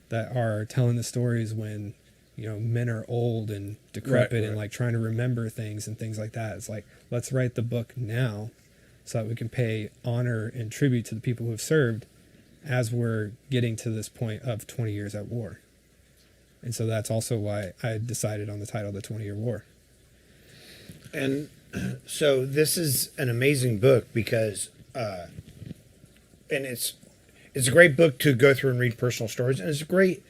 that are telling the stories when, men are old and decrepit right. and like trying to remember things and things like that. It's like, let's write the book now so that we can pay honor and tribute to the people who have served as we're getting to this point of 20 years at war. And so that's also why I decided on the title, The 20-Year War. And so this is an amazing book because, and it's a great book to go through and read personal stories. And it's a great,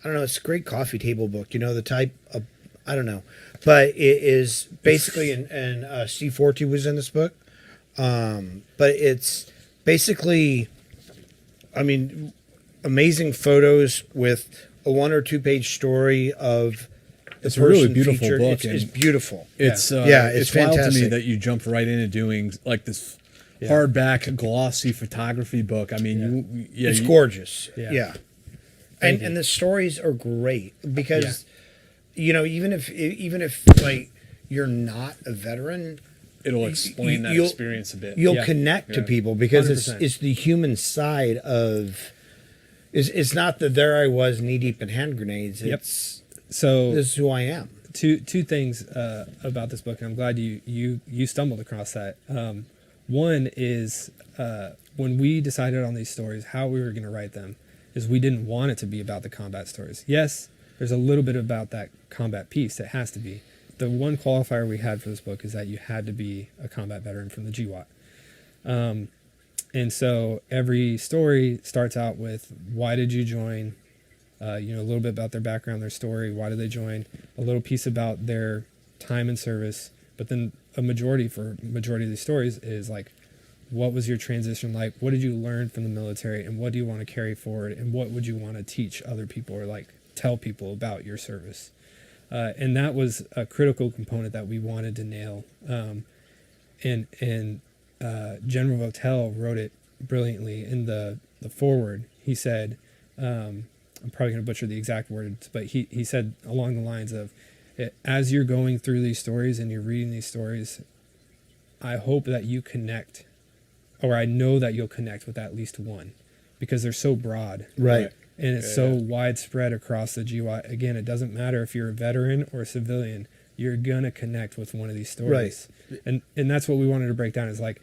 it's a great coffee table book, the type of, but it is basically, and Steve Forte was in this book. But it's basically, amazing photos with a 1 or 2 page story of the it's a really beautiful featured. book. It's beautiful. It's it's wild to fantastic. me that you jumped right into doing like this hardback glossy photography book. It's gorgeous. Yeah. And the stories are great because even if like you're not a veteran, it'll explain that experience a bit. You'll connect to people because 100%. it's the human side of. It's not that there I was knee deep in hand grenades. It's so this is who I am. Two things about this book, and I'm glad you stumbled across that. One is when we decided on these stories, how we were going to write them, is we didn't want it to be about the combat stories. Yes, there's a little bit about that combat piece. It has to be. The one qualifier we had for this book is that you had to be a combat veteran from the GWAT. And so every story starts out with, why did you join? A little bit about their background, their story, why did they join? A little piece about their time in service. But then a majority of these stories is like, what was your transition like? What did you learn from the military? And what do you want to carry forward? And what would you want to teach other people or like tell people about your service? And that was a critical component that we wanted to nail. And General Votel wrote it brilliantly in the foreword. He said, I'm probably going to butcher the exact words, but he said along the lines of, as you're going through these stories and you're reading these stories, I hope that you connect, or I know that you'll connect with at least one, because they're so broad. Right. And it's so widespread across the GY. Again, it doesn't matter if you're a veteran or a civilian, you're going to connect with one of these stories. Right. And that's what we wanted to break down is like,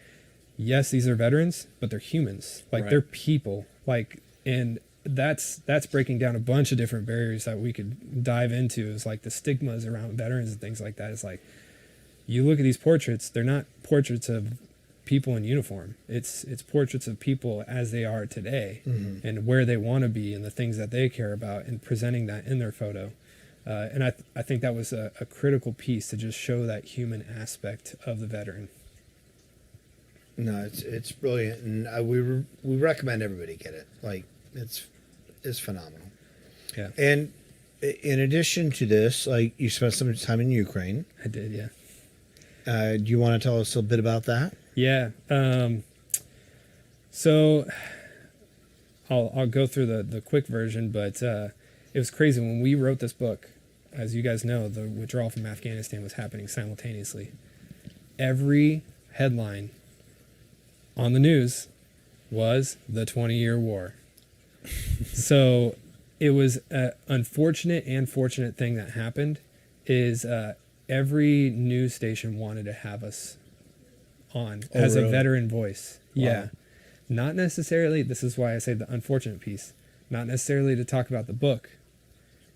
yes, these are veterans, but they're humans. Like they're people. Like, and that's breaking down a bunch of different barriers that we could dive into, is like the stigmas around veterans and things like that. It's like, you look at these portraits, they're not portraits of people in uniform. It's portraits of people as they are today, and where they want to be and the things that they care about, and presenting that in their photo. And I think that was a critical piece to just show that human aspect of the veteran. No, it's brilliant, and we recommend everybody get it. Like it's phenomenal. Yeah. And in addition to this, like you spent some time in Ukraine. I did, yeah. Do you want to tell us a bit about that? Yeah. So I'll go through the quick version, but it was crazy when we wrote this book. As you guys know, the withdrawal from Afghanistan was happening simultaneously. Every headline on the news was the 20-year war. So it was an unfortunate and fortunate thing that happened is every news station wanted to have us on as a veteran voice. Wow. Yeah. Not necessarily, this is why I say the unfortunate piece, not necessarily to talk about the book,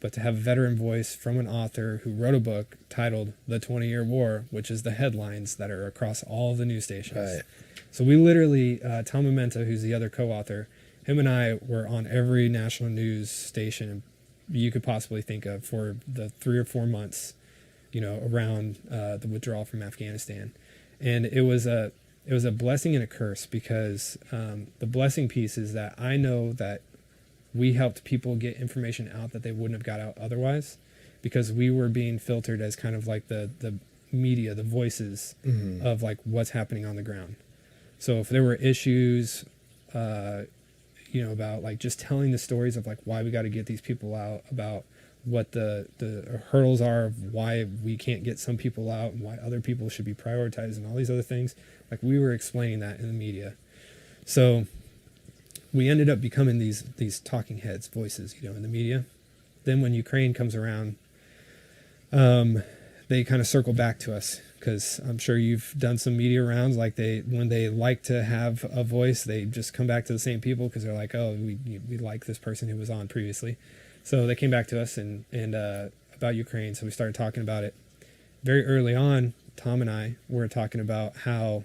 but to have a veteran voice from an author who wrote a book titled The 20-Year War, which is the headlines that are across all the news stations. Right. So we literally, Tom Memento, who's the other co-author, him and I were on every national news station you could possibly think of for the 3 or 4 months, around the withdrawal from Afghanistan. And it was a blessing and a curse, because the blessing piece is that I know that we helped people get information out that they wouldn't have got out otherwise, because we were being filtered as kind of like the media, the voices of like what's happening on the ground. So if there were issues, about like just telling the stories of like why we got to get these people out, about what the hurdles are of why we can't get some people out and why other people should be prioritized and all these other things, like we were explaining that in the media. So we ended up becoming these talking heads, voices, in the media. Then when Ukraine comes around, they kind of circle back to us, because I'm sure you've done some media rounds. Like when they like to have a voice, they just come back to the same people, because they're like, oh, we like this person who was on previously. So they came back to us and about Ukraine. So we started talking about it. Very early on, Tom and I were talking about how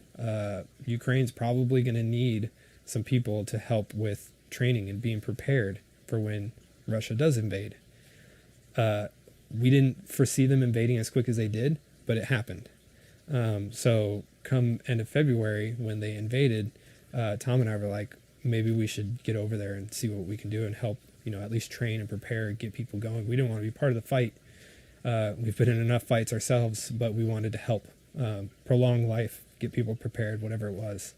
Ukraine's probably going to need some people to help with training and being prepared for when Russia does invade. We didn't foresee them invading as quick as they did, but it happened. So come end of February, when they invaded, Tom and I were like, maybe we should get over there and see what we can do and help, at least train and prepare and get people going. We didn't want to be part of the fight. We've been in enough fights ourselves, but we wanted to help prolong life, get people prepared, whatever it was.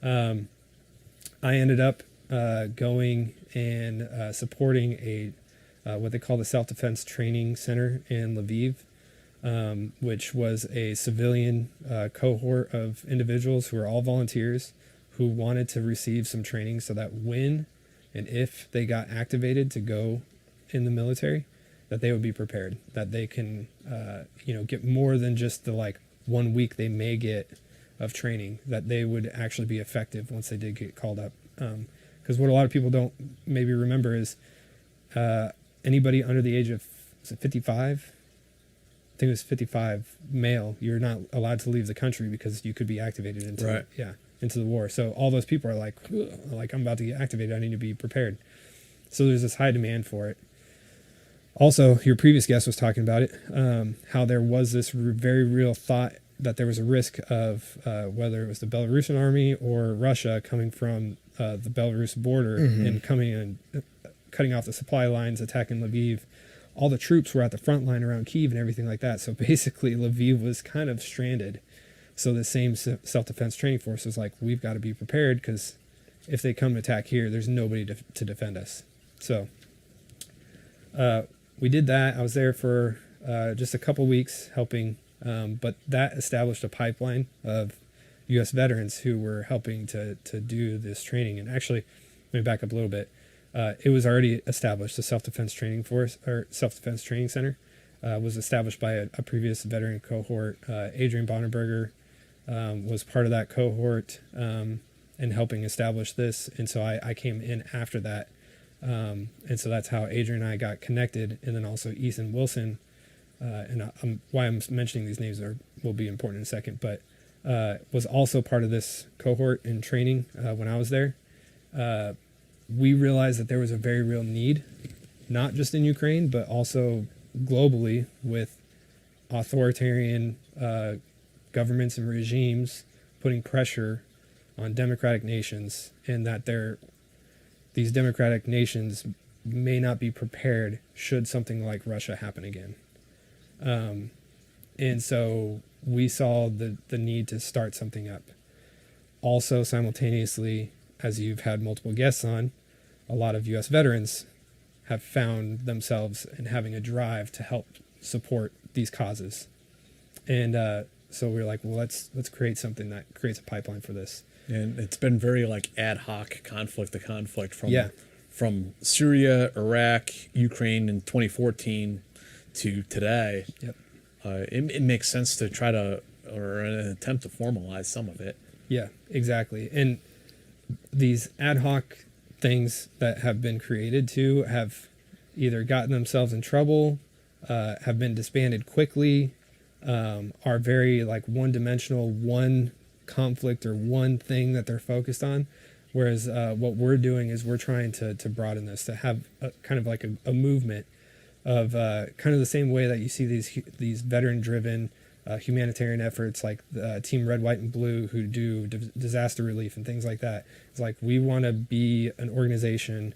I ended up going and supporting a what they call the Self-Defense Training Center in Lviv, which was a civilian cohort of individuals who were all volunteers who wanted to receive some training so that when and if they got activated to go in the military, that they would be prepared, that they can, get more than just the 1 week they may get of training, that they would actually be effective once they did get called up. Because what a lot of people don't maybe remember is anybody under the age of 55, I think it was 55 male, you're not allowed to leave the country because you could be activated into into the war. So all those people are like I'm about to get activated, I need to be prepared. So there's this high demand for it. Also, your previous guest was talking about it, how there was this very real thought that there was a risk of whether it was the Belarusian army or Russia coming from the Belarus border and coming and cutting off the supply lines, attacking Lviv. All the troops were at the front line around Kyiv and everything like that. So basically, Lviv was kind of stranded. So the same self-defense training force was like, we've got to be prepared because if they come attack here, there's nobody to defend us. So we did that. I was there for just a couple weeks helping, but that established a pipeline of U.S. veterans who were helping to do this training. And actually, let me back up a little bit. It was already established. The Self-Defense Training Force, or Self-Defense Training Center, was established by a previous veteran cohort. Adrian Bonnerberger was part of that cohort in helping establish this. And so I came in after that. And so that's how Adrian and I got connected. And then also Ethan Wilson, and why I'm mentioning these names will be important in a second, but was also part of this cohort in training when I was there. We realized that there was a very real need, not just in Ukraine, but also globally, with authoritarian governments and regimes putting pressure on democratic nations, and that these democratic nations may not be prepared should something like Russia happen again. And so we saw the need to start something up. Also, simultaneously, as you've had multiple guests on, a lot of U.S. veterans have found themselves in having a drive to help support these causes. And so we were like, well, let's create something that creates a pipeline for this. And it's been very like ad hoc conflict to conflict from Syria, Iraq, Ukraine in 2014 to today. Yep. It makes sense to try to, or an attempt to formalize some of it. Yeah, exactly. And these ad hoc things that have been created too have either gotten themselves in trouble, have been disbanded quickly, are very like one-dimensional, one conflict or one thing that they're focused on. Whereas what we're doing is we're trying to broaden this, to have kind of like a movement of kind of the same way that you see these veteran-driven humanitarian efforts like Team Red, White, and Blue, who do disaster relief and things like that. It's like we want to be an organization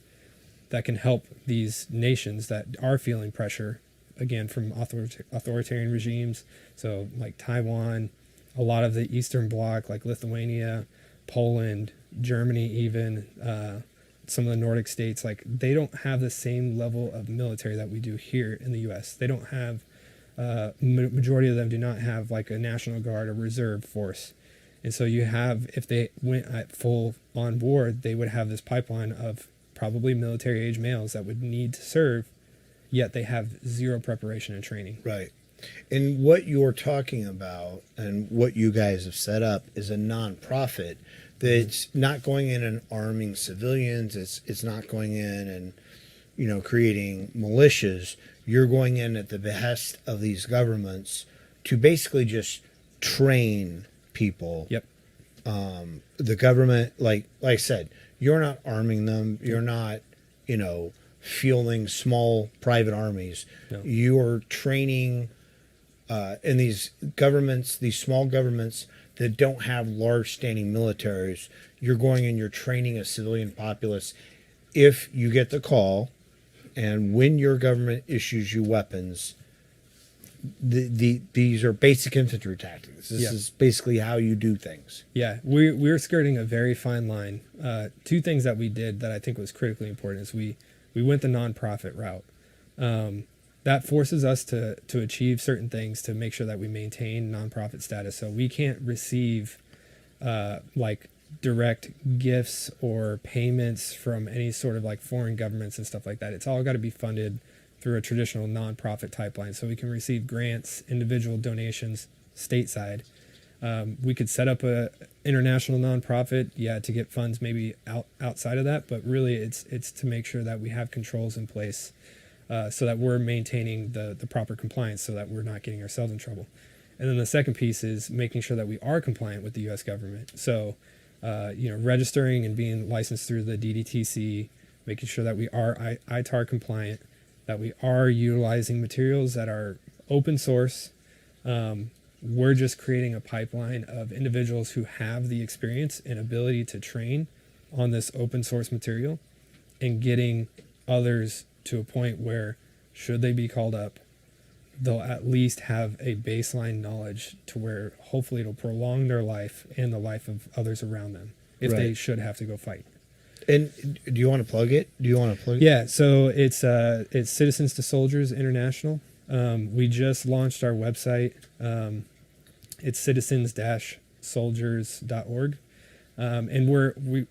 that can help these nations that are feeling pressure, again, from authoritarian regimes. So like Taiwan, a lot of the Eastern Bloc, like Lithuania, Poland, Germany even, some of the Nordic states, like they don't have the same level of military that we do here in the U.S. They don't have, majority of them do not have like a National Guard or reserve force. And so you have, if they went at full on board, they would have this pipeline of probably military age males that would need to serve, yet they have zero preparation and training. Right. And what you're talking about and what you guys have set up is a nonprofit that's not going in and arming civilians. It's not going in and, you know, creating militias. You're going in at the behest of these governments to basically just train people. Yep. The government, like I said, you're not arming them. You're not, you know, fielding small private armies. No. You're training in these governments, these small governments that don't have large standing militaries. You're going and you're training a civilian populace. If you get the call and when your government issues you weapons, these are basic infantry tactics. This is basically how you do things. Yeah, we're skirting a very fine line. Two things that we did that I think was critically important is we went the nonprofit route. That forces us to achieve certain things to make sure that we maintain nonprofit status. So we can't receive like direct gifts or payments from any sort of like foreign governments and stuff like that. It's all got to be funded through a traditional nonprofit pipeline. So we can receive grants, individual donations, stateside. We could set up a international nonprofit, to get funds maybe outside of that, but really it's to make sure that we have controls in place so that we're maintaining the proper compliance so that we're not getting ourselves in trouble. And then the second piece is making sure that we are compliant with the U.S. government. So, registering and being licensed through the DDTC, making sure that we are ITAR compliant, that we are utilizing materials that are open source. We're just creating a pipeline of individuals who have the experience and ability to train on this open source material and getting others to a point where, should they be called up, they'll at least have a baseline knowledge to where hopefully it'll prolong their life and the life of others around them if they should have to go fight. And do you want to plug it? Yeah, so it's Citizens to Soldiers International. We just launched our website. It's citizens-soldiers.org. And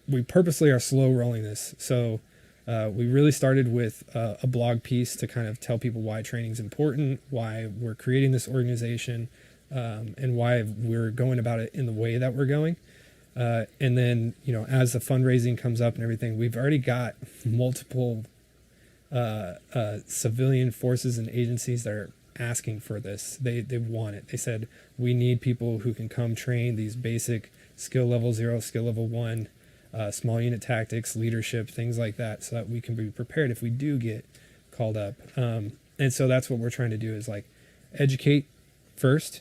we purposely are slow rolling this. So we really started with a blog piece to kind of tell people why training is important, why we're creating this organization, and why we're going about it in the way that we're going. And then, as the fundraising comes up and everything, we've already got multiple civilian forces and agencies that are asking for this. They want it. They said, we need people who can come train these basic skill level 0, skill level 1, small unit tactics, leadership, things like that, so that we can be prepared if we do get called up. And so that's what we're trying to do, is like educate first,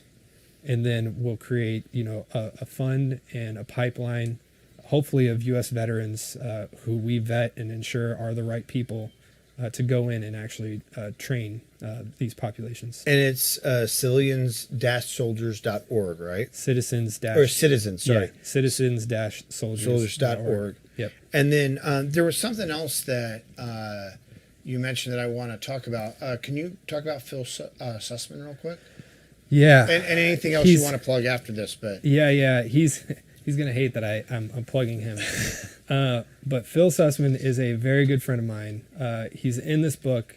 and then we'll create, a fund and a pipeline, hopefully of U.S. veterans who we vet and ensure are the right people to go in and actually train these populations. And it's civilians-soldiers.org, right? Citizens- Soldiers.org. Yep. And then there was something else that you mentioned that I want to talk about. Can you talk about Phil Sussman real quick? Yeah. And anything else you want to plug after this? But yeah, he's gonna hate that I'm plugging him. But Phil Sussman is a very good friend of mine. He's in this book.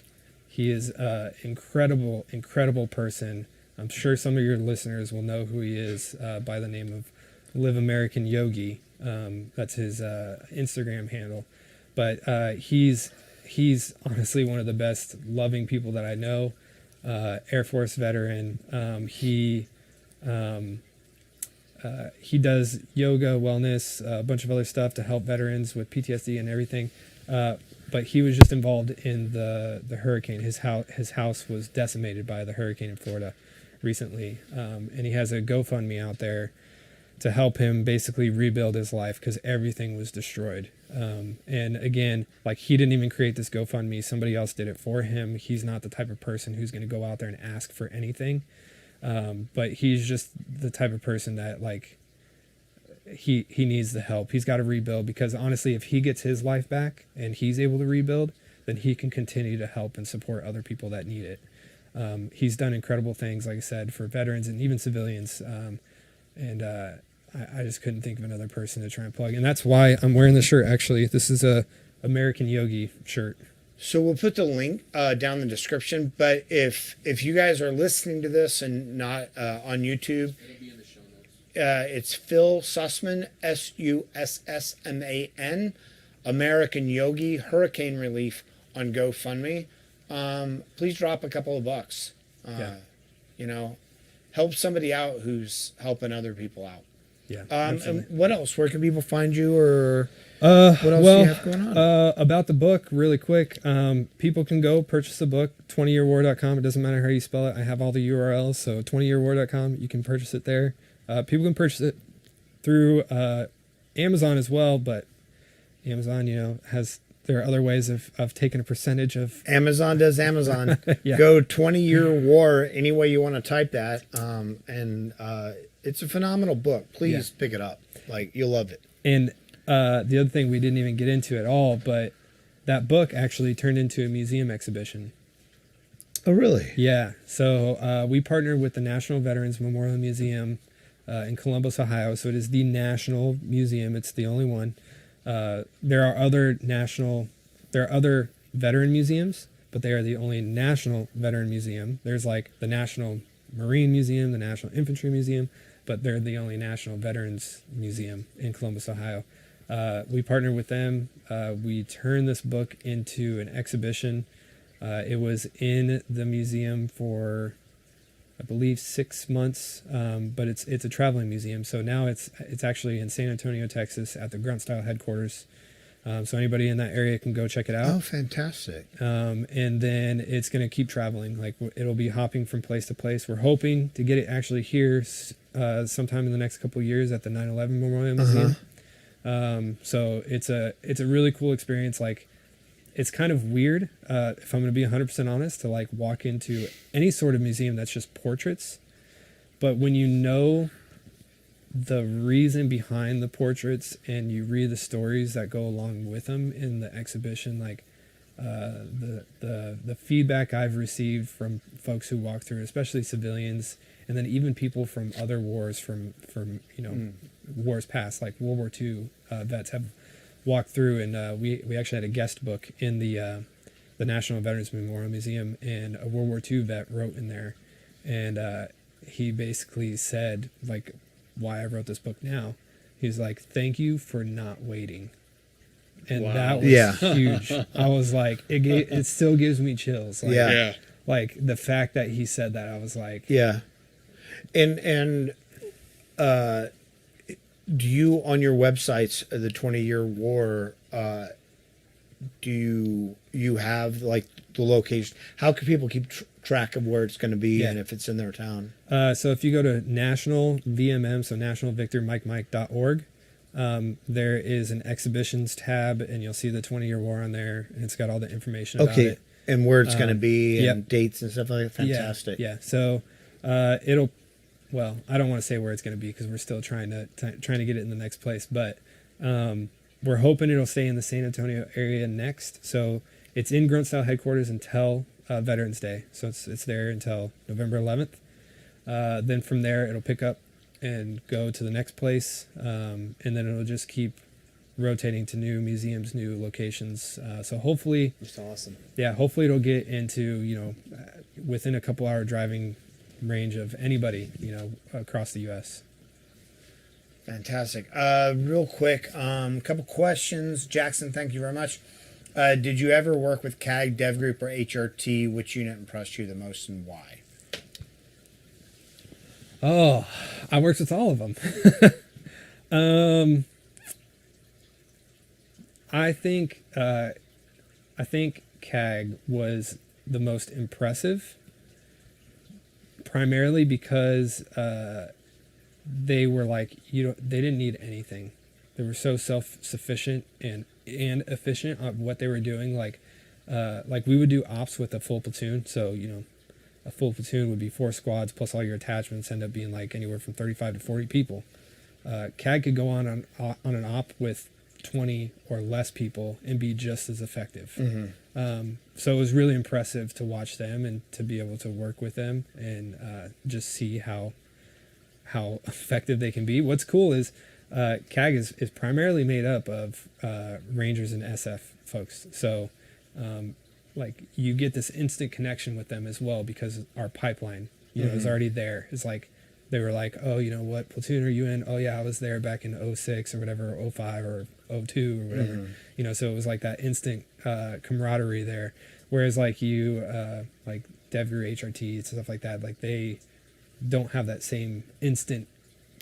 He is an incredible person. I'm sure some of your listeners will know who he is by the name of Live American Yogi. That's his Instagram handle. But he's honestly one of the best loving people that I know. Air Force veteran. He does yoga, wellness, a bunch of other stuff to help veterans with PTSD and everything. But he was just involved in the hurricane. His house was decimated by the hurricane in Florida recently. And he has a GoFundMe out there to help him basically rebuild his life because everything was destroyed. And again, like, he didn't even create this GoFundMe. Somebody else did it for him. He's not the type of person who's going to go out there and ask for anything. But he's just the type of person that, like, he needs the help. He's got to rebuild, because honestly, if he gets his life back and he's able to rebuild, then he can continue to help and support other people that need it. He's done incredible things, like I said, for veterans and even civilians. I just couldn't think of another person to try and plug. And that's why I'm wearing this shirt, actually. This is a American Yogi shirt. So we'll put the link down in the description. But if you guys are listening to this and not on YouTube, It'll be in the show notes. it's Phil Sussman, Sussman, American Yogi, Hurricane Relief on GoFundMe. Please drop a couple of bucks. Help somebody out who's helping other people out. Yeah. And what else? Where can people find you, or what else do you have going on? About the book, really quick. People can go purchase the book, 20yearwar.com. It doesn't matter how you spell it. I have all the URLs, so 20yearwar.com. You can purchase it there. People can purchase it through Amazon as well, but Amazon, there are other ways of taking a percentage of. Amazon does Amazon. Yeah. Go 20-Year War, any way you want to type that. And it's a phenomenal book. Please pick it up. Like, you'll love it. And the other thing we didn't even get into at all, but that book actually turned into a museum exhibition. Oh, really? Yeah. So we partnered with the National Veterans Memorial Museum in Columbus, Ohio. So it is the national museum. It's the only one. There are other veteran museums, but they are the only national veteran museum. There's like the National Marine Museum, the National Infantry Museum, but they're the only national veterans museum in Columbus, Ohio. We partnered with them. We turned this book into an exhibition. It was in the museum for, I believe, 6 months, but it's a traveling museum. So now it's actually in San Antonio, Texas, at the Grunt Style headquarters. So anybody in that area can go check it out. Oh, fantastic. And then it's going to keep traveling. Like, it'll be hopping from place to place. We're hoping to get it actually here sometime in the next couple of years at the 9/11 Memorial Museum. So it's a really cool experience. Like, it's kind of weird, if I'm going to be 100% honest, to like walk into any sort of museum that's just portraits. But when you know the reason behind the portraits, and you read the stories that go along with them in the exhibition, like the feedback I've received from folks who walk through, especially civilians, and then even people from other wars, from wars past, like World War II vets have walked through, and we actually had a guest book in the National Veterans Memorial Museum, and a World War II vet wrote in there, and he basically said, like, why I wrote this book now. He's like, thank you for not waiting. And that was huge. I was like, it still gives me chills. Like, like the fact that he said that, I was like, And do you, on your websites, the 20-year war, do you have like the location? How can people keep track of where it's going to be and if it's in their town? So if you go to National VMM, so nationalvictormikemike.org, there is an exhibitions tab, and you'll see the 20-year war on there, and it's got all the information about it. And where it's going to be, and dates and stuff like that. Fantastic. Yeah. So it'll, well, I don't want to say where it's going to be because we're still trying to get it in the next place, but we're hoping it'll stay in the San Antonio area next. So it's in Grunt Style headquarters until Veterans Day. So it's there until November 11th. Then from there, it'll pick up and go to the next place, and then it'll just keep rotating to new museums, new locations. So hopefully, that's awesome. Yeah, hopefully it'll get into within a couple hour driving range of anybody across the U.S. Fantastic. Real quick, couple questions. Jackson, thank you very much. Did you ever work with CAG, Dev Group, or HRT? Which unit impressed you the most, and why? Oh, I worked with all of them. I think CAG was the most impressive, primarily because they were like, they didn't need anything. They were so self-sufficient and efficient on what they were doing. Like we would do ops with a full platoon. So, a full platoon would be 4 squads plus all your attachments, end up being like anywhere from 35 to 40 people. CAG could go on an op with 20 or less people and be just as effective. Mm-hmm. So it was really impressive to watch them and to be able to work with them and just see how effective they can be. What's cool is CAG is primarily made up of Rangers and SF folks. So like you get this instant connection with them as well because our pipeline, is already there. It's like they were like, oh, what platoon are you in? Oh yeah, I was there back in 06 or whatever, or 05 or 02 or whatever. Mm-hmm. So it was like that instant camaraderie there. Whereas like like DevGru, HRT, stuff like that, like they don't have that same instant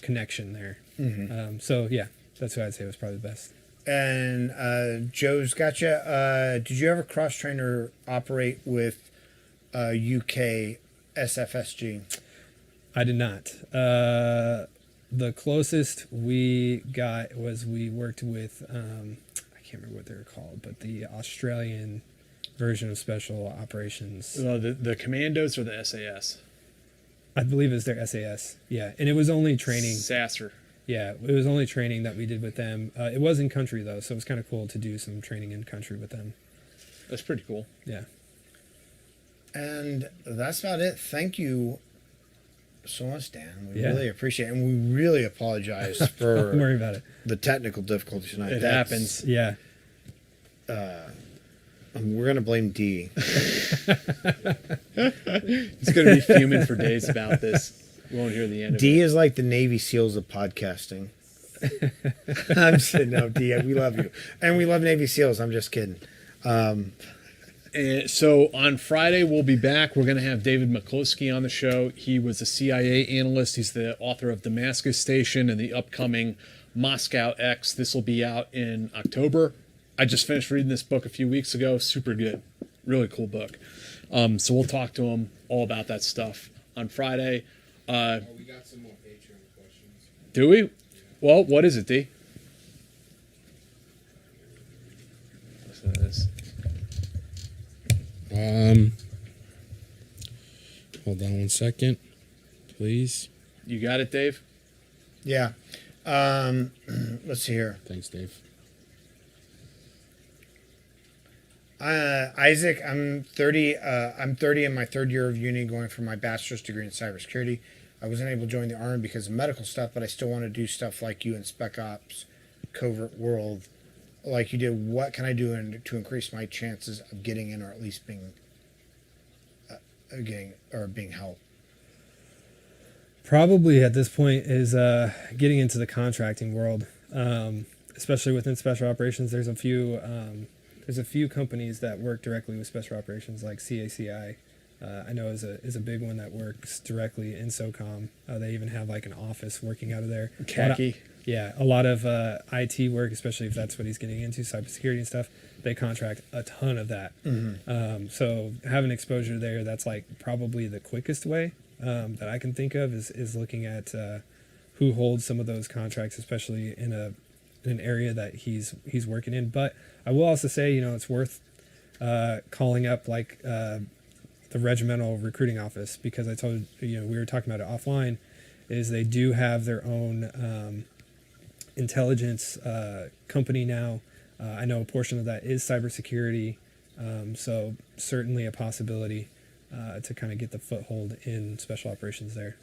connection there. Mm-hmm. So yeah, that's what I'd say was probably the best. And Joe's gotcha. Did you ever cross-train or operate with UK SFSG? I did not. The closest we got was we worked with, I can't remember what they were called, but the Australian version of Special Operations. The Commandos or the SAS? I believe it was their SAS. Yeah, and it was only training. Sasser. Yeah, it was only training that we did with them. It was in country though, so it was kind of cool to do some training in country with them. That's pretty cool. Yeah. And that's about it. Thank you so much, Dan. We really appreciate it. And we really apologize for Don't worry about it. The technical difficulties tonight. It happens. Yeah. We're going to blame D. He's going to be fuming for days about this. We won't hear the end of it. D is like the Navy SEALs of podcasting. I'm just kidding. No, D, we love you. And we love Navy SEALs. I'm just kidding. So on Friday, we'll be back. We're going to have David McCloskey on the show. He was a CIA analyst. He's the author of Damascus Station and the upcoming Moscow X. This will be out in October. I just finished reading this book a few weeks ago. Super good. Really cool book. So we'll talk to him all about that stuff on Friday. We got some more Patreon questions. Do we? Well, what is it, D? Listen to this. Hold on one second, please. You got it, Dave? Yeah. Let's see here. Thanks, Dave. Isaac, I'm 30. I'm 30 in my third year of uni, going for my bachelor's degree in cybersecurity. I wasn't able to join the Army because of medical stuff, but I still want to do stuff like you in Spec Ops, Covert World, like you did. What can I do to increase my chances of getting in, or at least being being helped? Probably at this point is getting into the contracting world, especially within special operations. There's a few companies that work directly with special operations, like CACI. I know is a big one that works directly in SOCOM. They even have like an office working out of there. Khaki. A lot of IT work, especially if that's what he's getting into, cybersecurity and stuff. They contract a ton of that. Mm-hmm. So having exposure there, that's like probably the quickest way that I can think of is looking at who holds some of those contracts, especially in an area that he's working in. But I will also say, it's worth calling up like the regimental recruiting office, because I told we were talking about it offline, is they do have their own intelligence company now. I know a portion of that is cybersecurity, so certainly a possibility to kind of get the foothold in special operations there.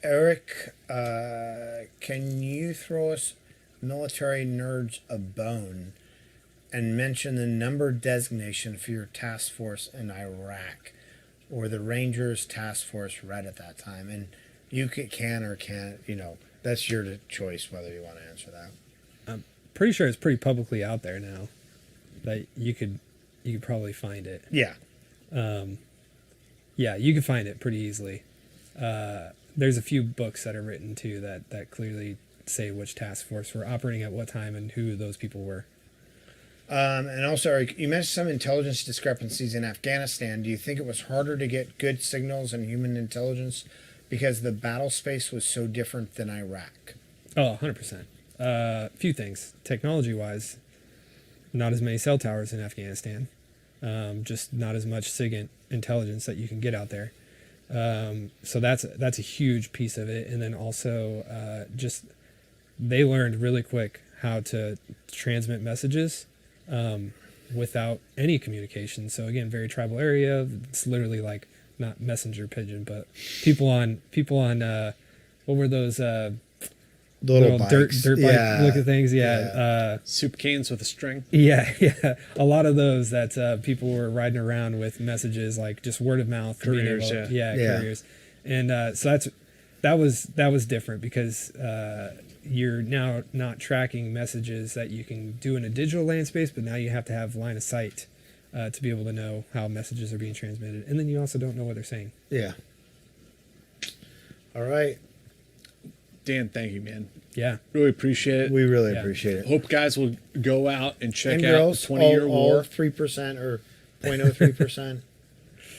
Eric, can you throw us military nerds a bone and mention the number designation for your task force in Iraq, or the Rangers task force right at that time? And you can or can't, that's your choice whether you want to answer that. I'm pretty sure it's pretty publicly out there now that you could probably find it. Yeah. Yeah, you can find it pretty easily. There's a few books that are written too that clearly say which task force were operating at what time and who those people were. And also, Eric, you mentioned some intelligence discrepancies in Afghanistan. Do you think it was harder to get good signals and human intelligence because the battle space was so different than Iraq? Oh, 100%. A few things. Technology-wise, not as many cell towers in Afghanistan. Just not as much SIGINT intelligence that you can get out there. So that's a huge piece of it. And then also just they learned really quick how to transmit messages without any communication. So again, very tribal area. It's literally like not messenger pigeon, but people on what were those The little dirt bike looking things? Soup cans with a string. Yeah. A lot of those that people were riding around with messages, like just word of mouth. Couriers, couriers. And so that was different because you're now not tracking messages that you can do in a digital land space, but now you have to have line of sight to be able to know how messages are being transmitted. And then you also don't know what they're saying. Yeah. All right. Dan, thank you, man. Yeah. Really appreciate it. We really appreciate it. Hope guys will go out and check And out girls, the 20-year all war 3% or 0.03%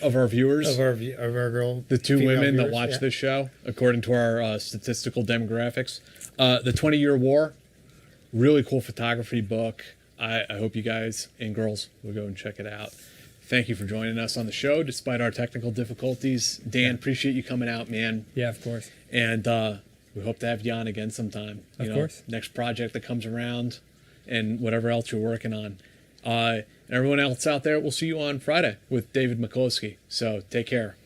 of our viewers. of our girl. The two female women that viewers, watch yeah. this show, according to our statistical demographics. The 20-year war, really cool photography book. I hope you guys and girls will go and check it out. Thank you for joining us on the show, despite our technical difficulties. Dan, appreciate you coming out, man. Yeah, of course. And we hope to have you on again sometime. Of course. Next project that comes around and whatever else you're working on. And everyone else out there, we'll see you on Friday with David McCloskey. So take care.